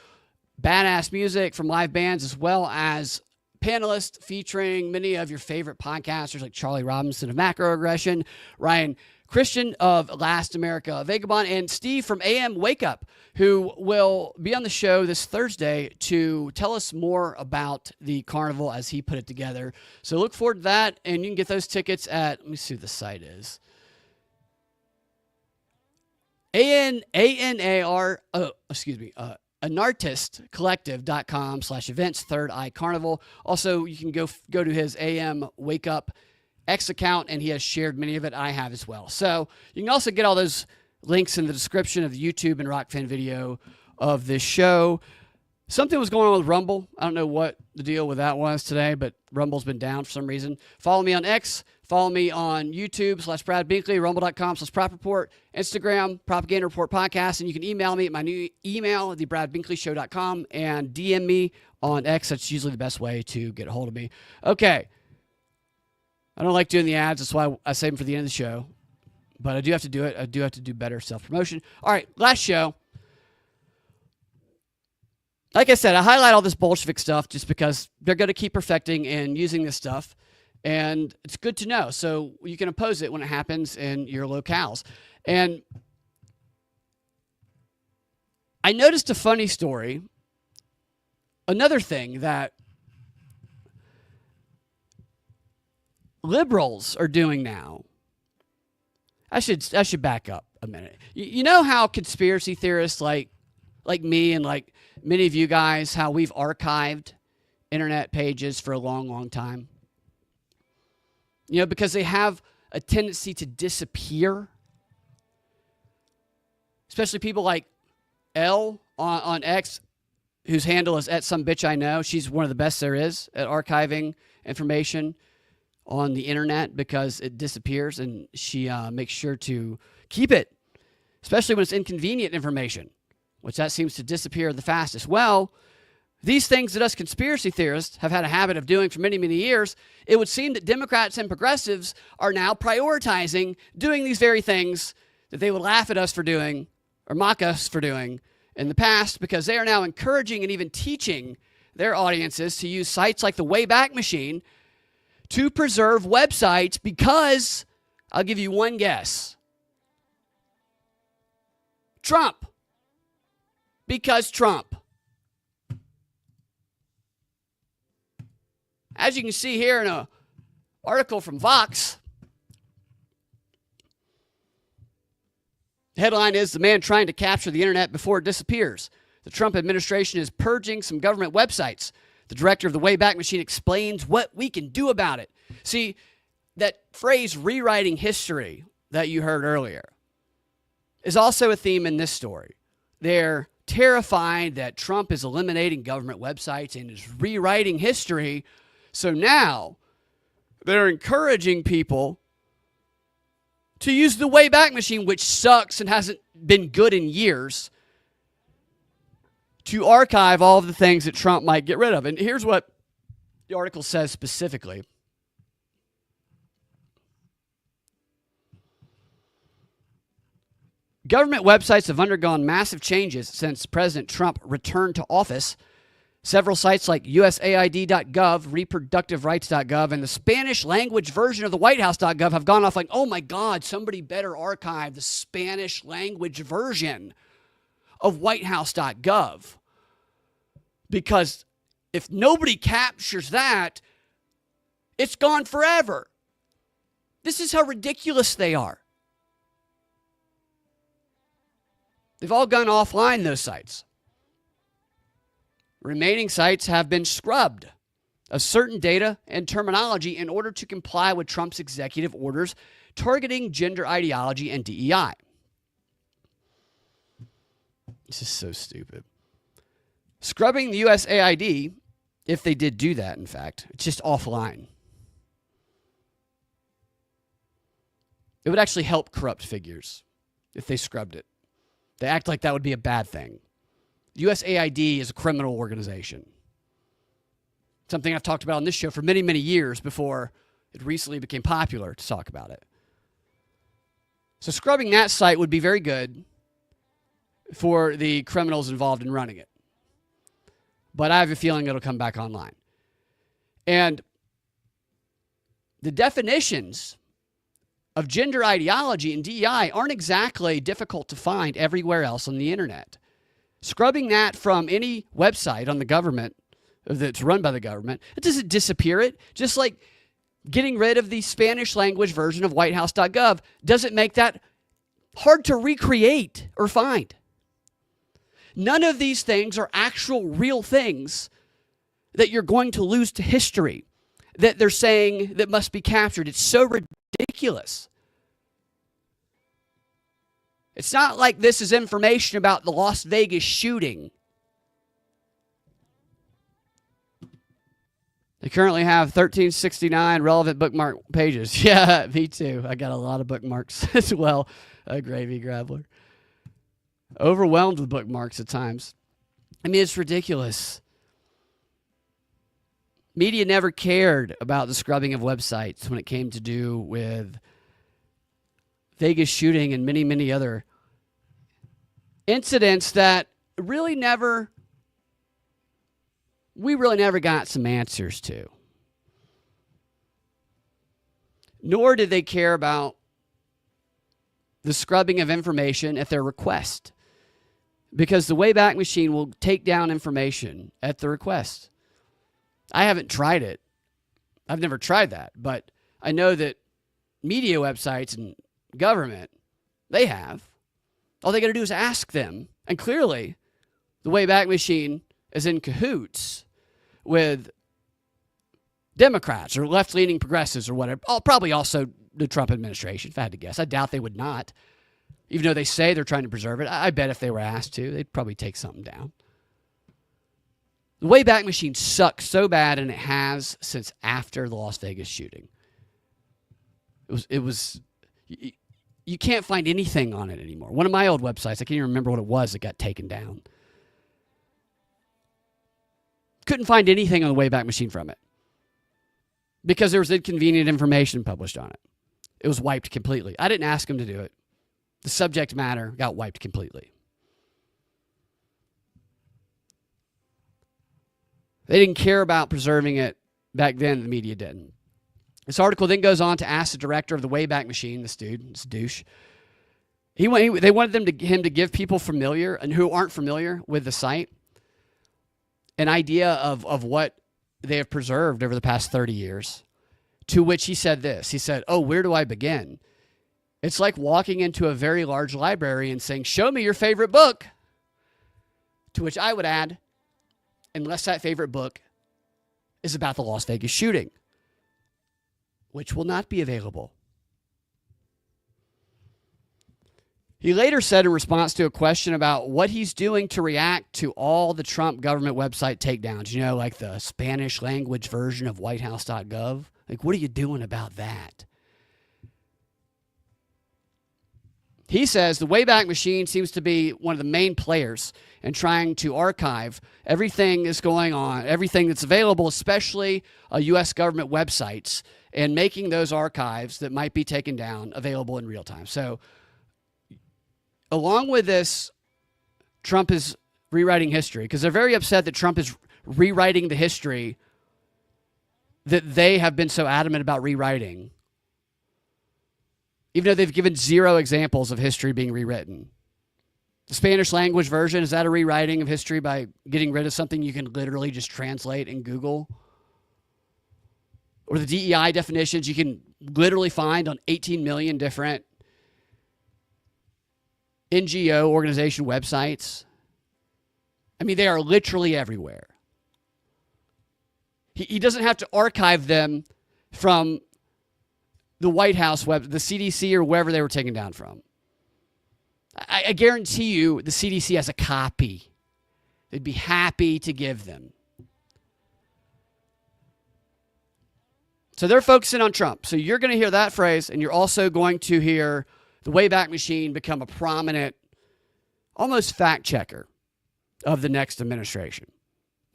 badass music from live bands, as well as panelists featuring many of your favorite podcasters like Charlie Robinson of Macroaggression, Ryan Christian of Last America Vagabond, and Steve from AM Wake Up, who will be on the show this Thursday to tell us more about the carnival as he put it together. So look forward to that, and you can get those tickets at, let me see what the site is. anartistcollective.com/events, Third Eye Carnival. Also, you can go to his AM Wake Up X account, and he has shared many of it. I have as well. So you can also get all those links in the description of the YouTube and Rockfin video of this show. Something was going on with Rumble. I don't know what the deal with that was today, but Rumble's been down for some reason. Follow me on X. Follow me on YouTube /Brad Binkley, rumble.com/Prop Report, Instagram, Propaganda Report Podcast, and you can email me at my new email, thebradbinkley.show.com, and DM me on X. That's usually the best way to get a hold of me. Okay. I don't like doing the ads. That's why I save them for the end of the show. But I do have to do it. I do have to do better self-promotion. All right, last show. Like I said, I highlight all this Bolshevik stuff just because they're going to keep perfecting and using this stuff. And it's good to know. So you can oppose it when it happens in your locales. And I noticed a funny story. Another thing that liberals are doing now. I should back up a minute. You know how conspiracy theorists like me and like many of you guys, how we've archived internet pages for a long, long time? You know, because they have a tendency to disappear. Especially people like Elle on X, whose handle is @somebitchiknow. She's one of the best there is at archiving information on the internet because it disappears, and she makes sure to keep it, especially when it's inconvenient information, which that seems to disappear the fastest. Well, these things that us conspiracy theorists have had a habit of doing for many, many years, it would seem that Democrats and progressives are now prioritizing doing these very things that they would laugh at us for doing or mock us for doing in the past, because they are now encouraging and even teaching their audiences to use sites like the Wayback Machine to preserve websites because, I'll give you one guess, Trump. Because Trump. As you can see here in an article from Vox, the headline is, "The man trying to capture the internet before it disappears. The Trump administration is purging some government websites. The director of the Wayback Machine explains what we can do about it." See, that phrase, rewriting history, that you heard earlier, is also a theme in this story. They're terrified that Trump is eliminating government websites and is rewriting history. So now they're encouraging people to use the Wayback Machine, which sucks and hasn't been good in years, to archive all of the things that Trump might get rid of. And here's what the article says specifically. Government websites have undergone massive changes since President Trump returned to office. Several sites like USAID.gov, reproductiverights.gov, and the Spanish language version of the WhiteHouse.gov have gone off like, oh my God, somebody better archive the Spanish language version of WhiteHouse.gov. Because if nobody captures that, it's gone forever. This is how ridiculous they are. They've all gone offline, those sites. Remaining sites have been scrubbed of certain data and terminology in order to comply with Trump's executive orders targeting gender ideology and DEI. This is so stupid. Scrubbing the USAID, if they did do that, in fact, it's just offline. It would actually help corrupt figures if they scrubbed it. They act like that would be a bad thing. USAID is a criminal organization. Something I've talked about on this show for many, many years before it recently became popular to talk about it. So scrubbing that site would be very good for the criminals involved in running it. But I have a feeling it'll come back online. And the definitions of gender ideology and DEI aren't exactly difficult to find everywhere else on the internet. Scrubbing that from any website on the government that's run by the government, it doesn't disappear it. Just like getting rid of the Spanish language version of whitehouse.gov doesn't make that hard to recreate or find. None of these things are actual real things that you're going to lose to history, that they're saying that must be captured. It's so ridiculous. It's not like this is information about the Las Vegas shooting They currently have 1369 relevant bookmark pages. Yeah, me too. I got a lot of bookmarks as well. Gravy Grabbler. Overwhelmed with bookmarks at times. I mean, it's ridiculous. Media never cared about the scrubbing of websites when it came to do with Vegas shooting and many, many other incidents that we really never got some answers to. Nor did they care about the scrubbing of information at their request, because the Wayback Machine will take down information at the request. I haven't tried it. I've never tried that, but I know that media websites and government, they have. All they got to do is ask them. And clearly, the Wayback Machine is in cahoots with Democrats or left-leaning progressives or whatever. Oh, probably also the Trump administration, if I had to guess. I doubt they would not. Even though they say they're trying to preserve it, I bet if they were asked to, they'd probably take something down. The Wayback Machine sucks so bad, and it has since after the Las Vegas shooting. It was you can't find anything on it anymore. One of my old websites, I can't even remember what it was that got taken down. Couldn't find anything on the Wayback Machine from it because there was inconvenient information published on it. It was wiped completely. I didn't ask them to do it. The subject matter got wiped completely. They didn't care about preserving it back then. The media didn't. This article then goes on to ask the director of the Wayback Machine, this dude, this douche. They wanted him to give people familiar and who aren't familiar with the site an idea of what they have preserved over the past 30 years. To which he said this. He said, "Oh, where do I begin? It's like walking into a very large library and saying, 'Show me your favorite book.'" To which I would add, unless that favorite book is about the Las Vegas shooting, which will not be available. He later said in response to a question about what he's doing to react to all the Trump government website takedowns, you know, like the Spanish language version of whitehouse.gov. Like, what are you doing about that? He says the Wayback Machine seems to be one of the main players in trying to archive everything that's going on, everything that's available, especially U.S. government websites, and making those archives that might be taken down available in real time. So along with this, Trump is rewriting history because they're very upset that Trump is rewriting the history that they have been so adamant about rewriting, even though they've given zero examples of history being rewritten. The Spanish language version, is that a rewriting of history by getting rid of something you can literally just translate in Google? Or the DEI definitions you can literally find on 18 million different NGO organization websites? I mean, they are literally everywhere. He doesn't have to archive them from the White House web, the CDC, or wherever they were taken down from. I guarantee you the CDC has a copy. They'd be happy to give them. So they're focusing on Trump. So you're going to hear that phrase, and you're also going to hear the Wayback Machine become a prominent, almost fact checker of the next administration.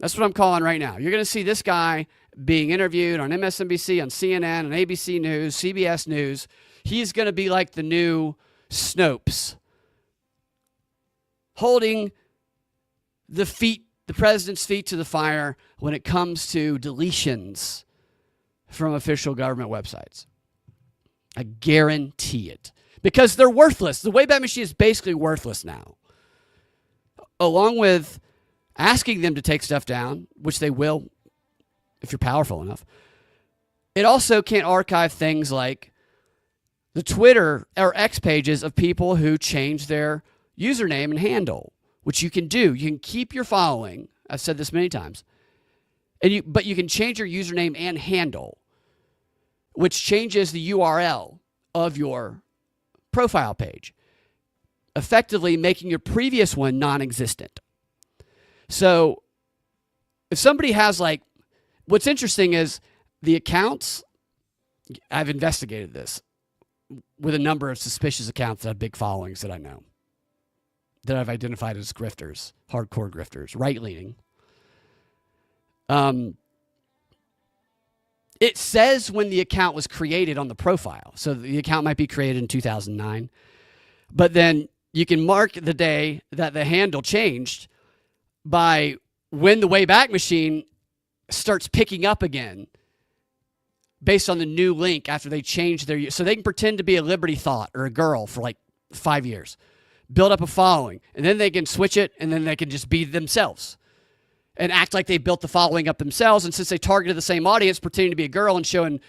That's what I'm calling right now. You're going to see this guy being interviewed on MSNBC, on CNN, on ABC News, CBS News. He's going to be like the new Snopes, holding the president's feet to the fire when it comes to deletions from official government websites. I guarantee it. Because they're worthless. The Wayback Machine is basically worthless now. Along with asking them to take stuff down, which they will if you're powerful enough, it also can't archive things like the Twitter or X pages of people who change their username and handle, which you can do. You can keep your following. I've said this many times. But you can change your username and handle, which changes the URL of your profile page, effectively making your previous one non-existent. So if somebody has like what's interesting is the accounts, I've investigated this with a number of suspicious accounts that have big followings that I know, that I've identified as grifters, hardcore grifters, right-leaning. It says when the account was created on the profile. So the account might be created in 2009. But then you can mark the day that the handle changed by when the Wayback Machine starts picking up again based on the new link after they change their... So they can pretend to be a Liberty Thought or a girl for like 5 years, build up a following, and then they can switch it, and then they can just be themselves and act like they built the following up themselves. And since they targeted the same audience, pretending to be a girl and showing,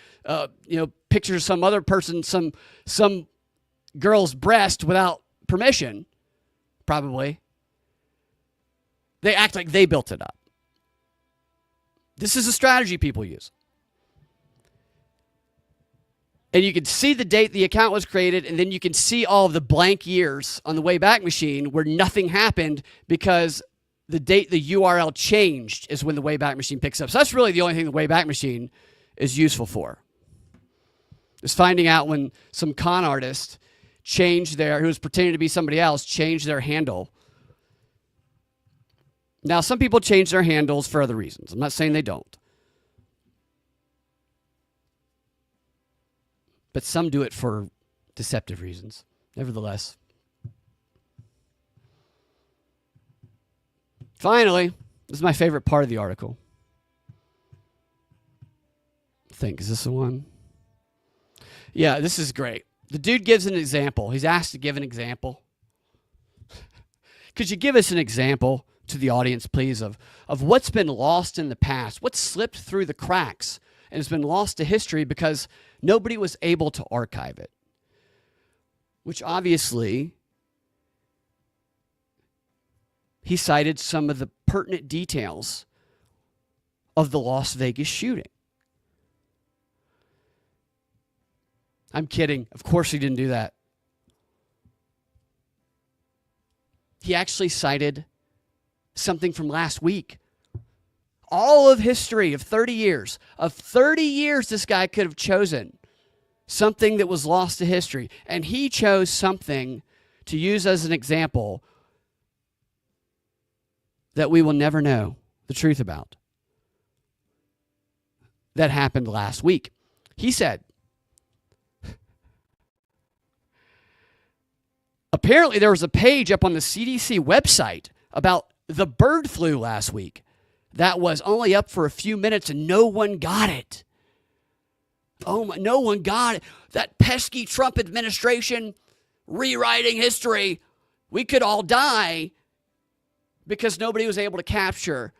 pictures of some other person, some girl's breast without permission, probably, they act like they built it up. This is a strategy people use. And you can see the date the account was created, and then you can see all of the blank years on the Wayback Machine where nothing happened because the date the URL changed is when the Wayback Machine picks up. So that's really the only thing the Wayback Machine is useful for. Is finding out when some con artist who was pretending to be somebody else, changed their handle. Now, some people change their handles for other reasons. I'm not saying they don't. But some do it for deceptive reasons. Nevertheless. Finally, this is my favorite part of the article. Is this the one? Yeah, this is great. The dude gives an example. He's asked to give an example. Could you give us an example to the audience, please, of what's been lost in the past, what's slipped through the cracks and has been lost to history because nobody was able to archive it? Which obviously, he cited some of the pertinent details of the Las Vegas shooting. I'm kidding. Of course he didn't do that. He actually cited something from last week. All of history of 30 years. Of 30 years, this guy could have chosen something that was lost to history. And he chose something to use as an example that we will never know the truth about. That happened last week. He said, apparently there was a page up on the CDC website about the bird flu last week that was only up for a few minutes and no one got it. No one got it. That pesky Trump administration rewriting history. We could all die because nobody was able to capture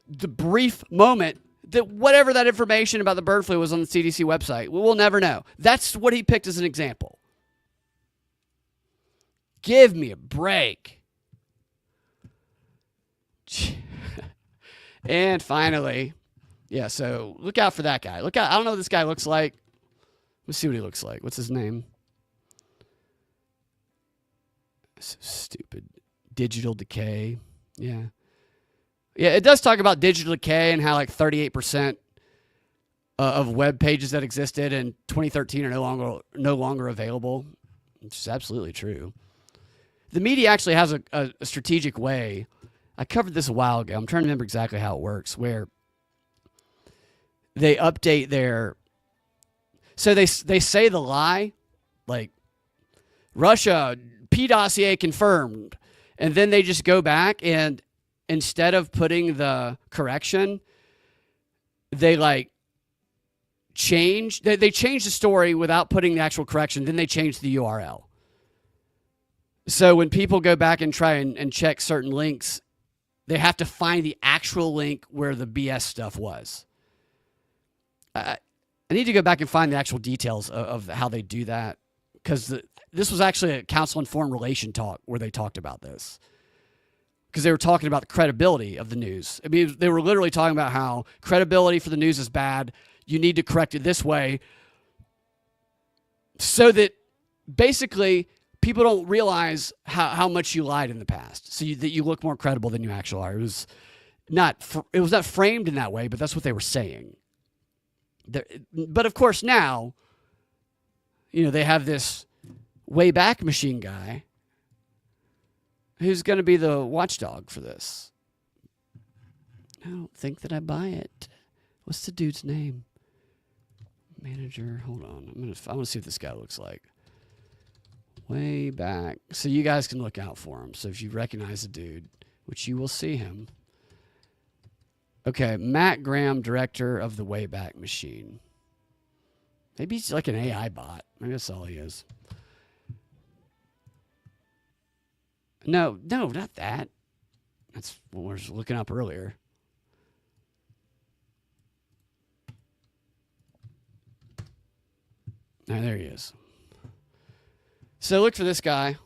the brief moment that whatever that information about the bird flu was on the CDC website. We'll never know. That's what he picked as an example. Give me a break. And finally, so look out for that guy. Look out. I don't know what this guy looks like. Let's see what he looks like. What's his name? So stupid. Digital decay. Yeah, it does talk about digital decay and how like 38% of web pages that existed in 2013 are no longer available, which is absolutely true. The media actually has a strategic way. I covered this a while ago. I'm trying to remember exactly how it works, where they update their... So they say the lie, like, Russia, P dossier confirmed, and then they just go back and instead of putting the correction, they like change. They change the story without putting the actual correction. Then they change the URL. So when people go back and try and check certain links, they have to find the actual link where the BS stuff was. I need to go back and find the actual details of how they do that, because this was actually a Council on Foreign Relations talk where they talked about this, because they were talking about the credibility of the news. I mean, they were literally talking about how credibility for the news is bad. You need to correct it this way so that basically people don't realize how much you lied in the past, so that you look more credible than you actually are. it was not framed in that way, but that's what they were saying. But of course now, they have this Wayback Machine guy who's going to be the watchdog for this. I don't think that I buy it. What's the dude's name? Manager. Hold on. I want to see what this guy looks like. Wayback. So you guys can look out for him. So if you recognize the dude, which you will see him. Okay, Matt Graham, director of the Wayback Machine. Maybe he's like an AI bot. Maybe that's all he is. No, not that. That's what we were looking up earlier. Now, there he is. So look for this guy.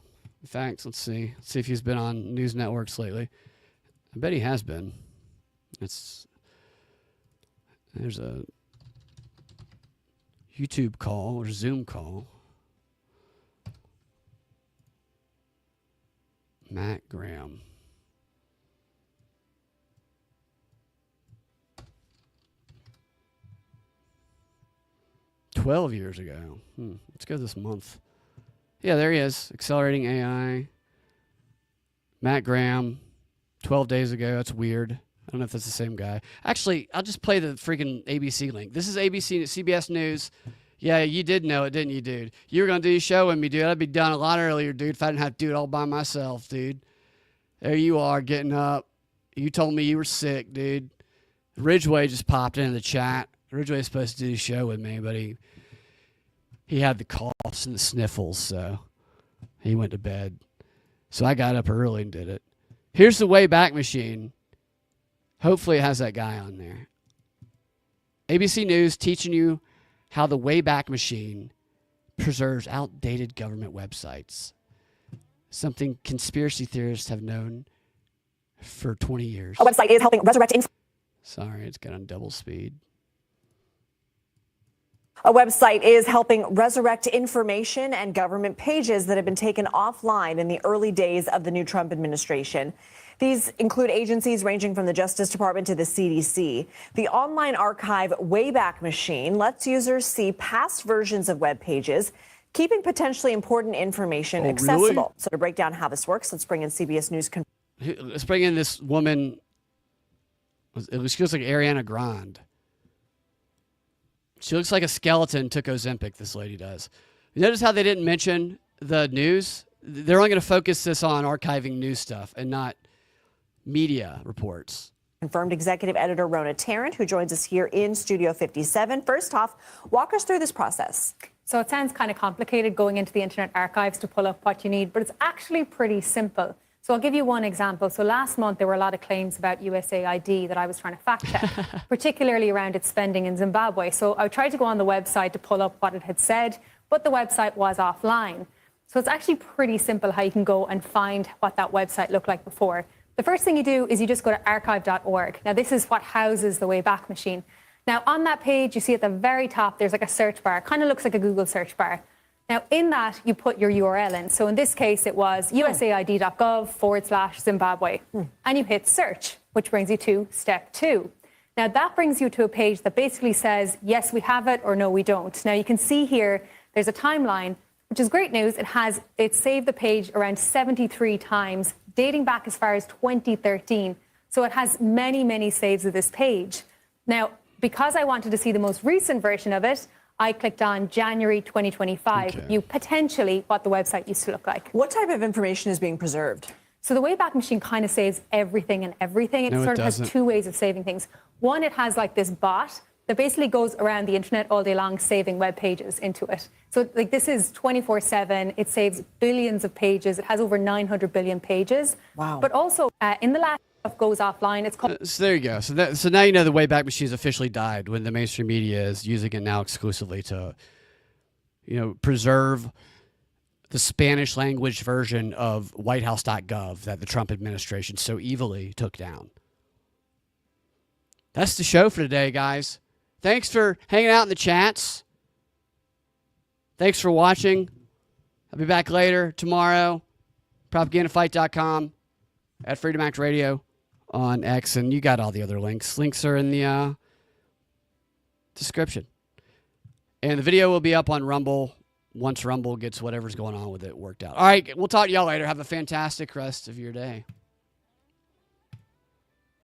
In fact, let's see. Let's see if he's been on news networks lately. I bet he has been. There's a YouTube call or Zoom call. Matt Graham. $12 years ago. Let's go this month. Yeah, there he is. Accelerating AI. Matt Graham. 12 days ago. That's weird. I don't know if that's the same guy. Actually, I'll just play the freaking ABC link. This is ABC, CBS News. Yeah, you did know it, didn't you, dude? You were going to do your show with me, dude. I'd be done a lot earlier, dude, if I didn't have to do it all by myself, dude. There you are, getting up. You told me you were sick, dude. Ridgeway just popped into the chat. Ridgeway was supposed to do the show with me, but he had the coughs and the sniffles, so he went to bed. So I got up early and did it. Here's the Wayback Machine. Hopefully it has that guy on there. ABC News teaching you how the Wayback Machine preserves outdated government websites. Something conspiracy theorists have known for 20 years. A website is helping resurrect Sorry, it's got on double speed. A website is helping resurrect information and government pages that have been taken offline in the early days of the new Trump administration. These include agencies ranging from the Justice Department to the CDC. The online archive Wayback Machine lets users see past versions of web pages, keeping potentially important information accessible. Really? So to break down how this works, let's bring in CBS News. Let's bring in this woman. She looks like Ariana Grande. She looks like a skeleton took Ozempic, this lady does. You notice how they didn't mention the news? They're only going to focus this on archiving news stuff and not media reports. Confirmed executive editor Rona Tarrant, who joins us here in Studio 57. First off, walk us through this process. So it sounds kind of complicated going into the Internet Archives to pull up what you need, but it's actually pretty simple. So I'll give you one example. So last month, there were a lot of claims about USAID that I was trying to fact check, particularly around its spending in Zimbabwe. So I tried to go on the website to pull up what it had said, but the website was offline. So it's actually pretty simple how you can go and find what that website looked like before. The first thing you do is you just go to archive.org. Now, this is what houses the Wayback Machine. Now, on that page, you see at the very top, there's like a search bar. Kind of looks like a Google search bar. Now, in that, you put your URL in. So in this case, it was usaid.gov/Zimbabwe. And you hit search, which brings you to step 2. Now, that brings you to a page that basically says, yes, we have it, or no, we don't. Now, you can see here, there's a timeline, which is great news. It saved the page around 73 times, dating back as far as 2013. So it has many, many saves of this page. Now, because I wanted to see the most recent version of it, I clicked on January 2025, potentially what the website used to look like. What type of information is being preserved? So the Wayback Machine kind of saves everything and everything. It sort of has two ways of saving things. One, it has like this bot that basically goes around the internet all day long, saving web pages into it. So like this is 24/7. It saves billions of pages. It has over 900 billion pages. Wow. But also in the last stuff goes offline. It's called. So there you go. So now you know the Wayback Machine's officially died when the mainstream media is using it now exclusively to, preserve the Spanish language version of whitehouse.gov that the Trump administration so evilly took down. That's the show for today, guys. Thanks for hanging out in the chats. Thanks for watching. I'll be back later tomorrow. Propagandafight.com at Freedom Act Radio. on X, and you got all the other links. Links are in the description. And the video will be up on Rumble once Rumble gets whatever's going on with it worked out. All right, we'll talk to y'all later. Have a fantastic rest of your day.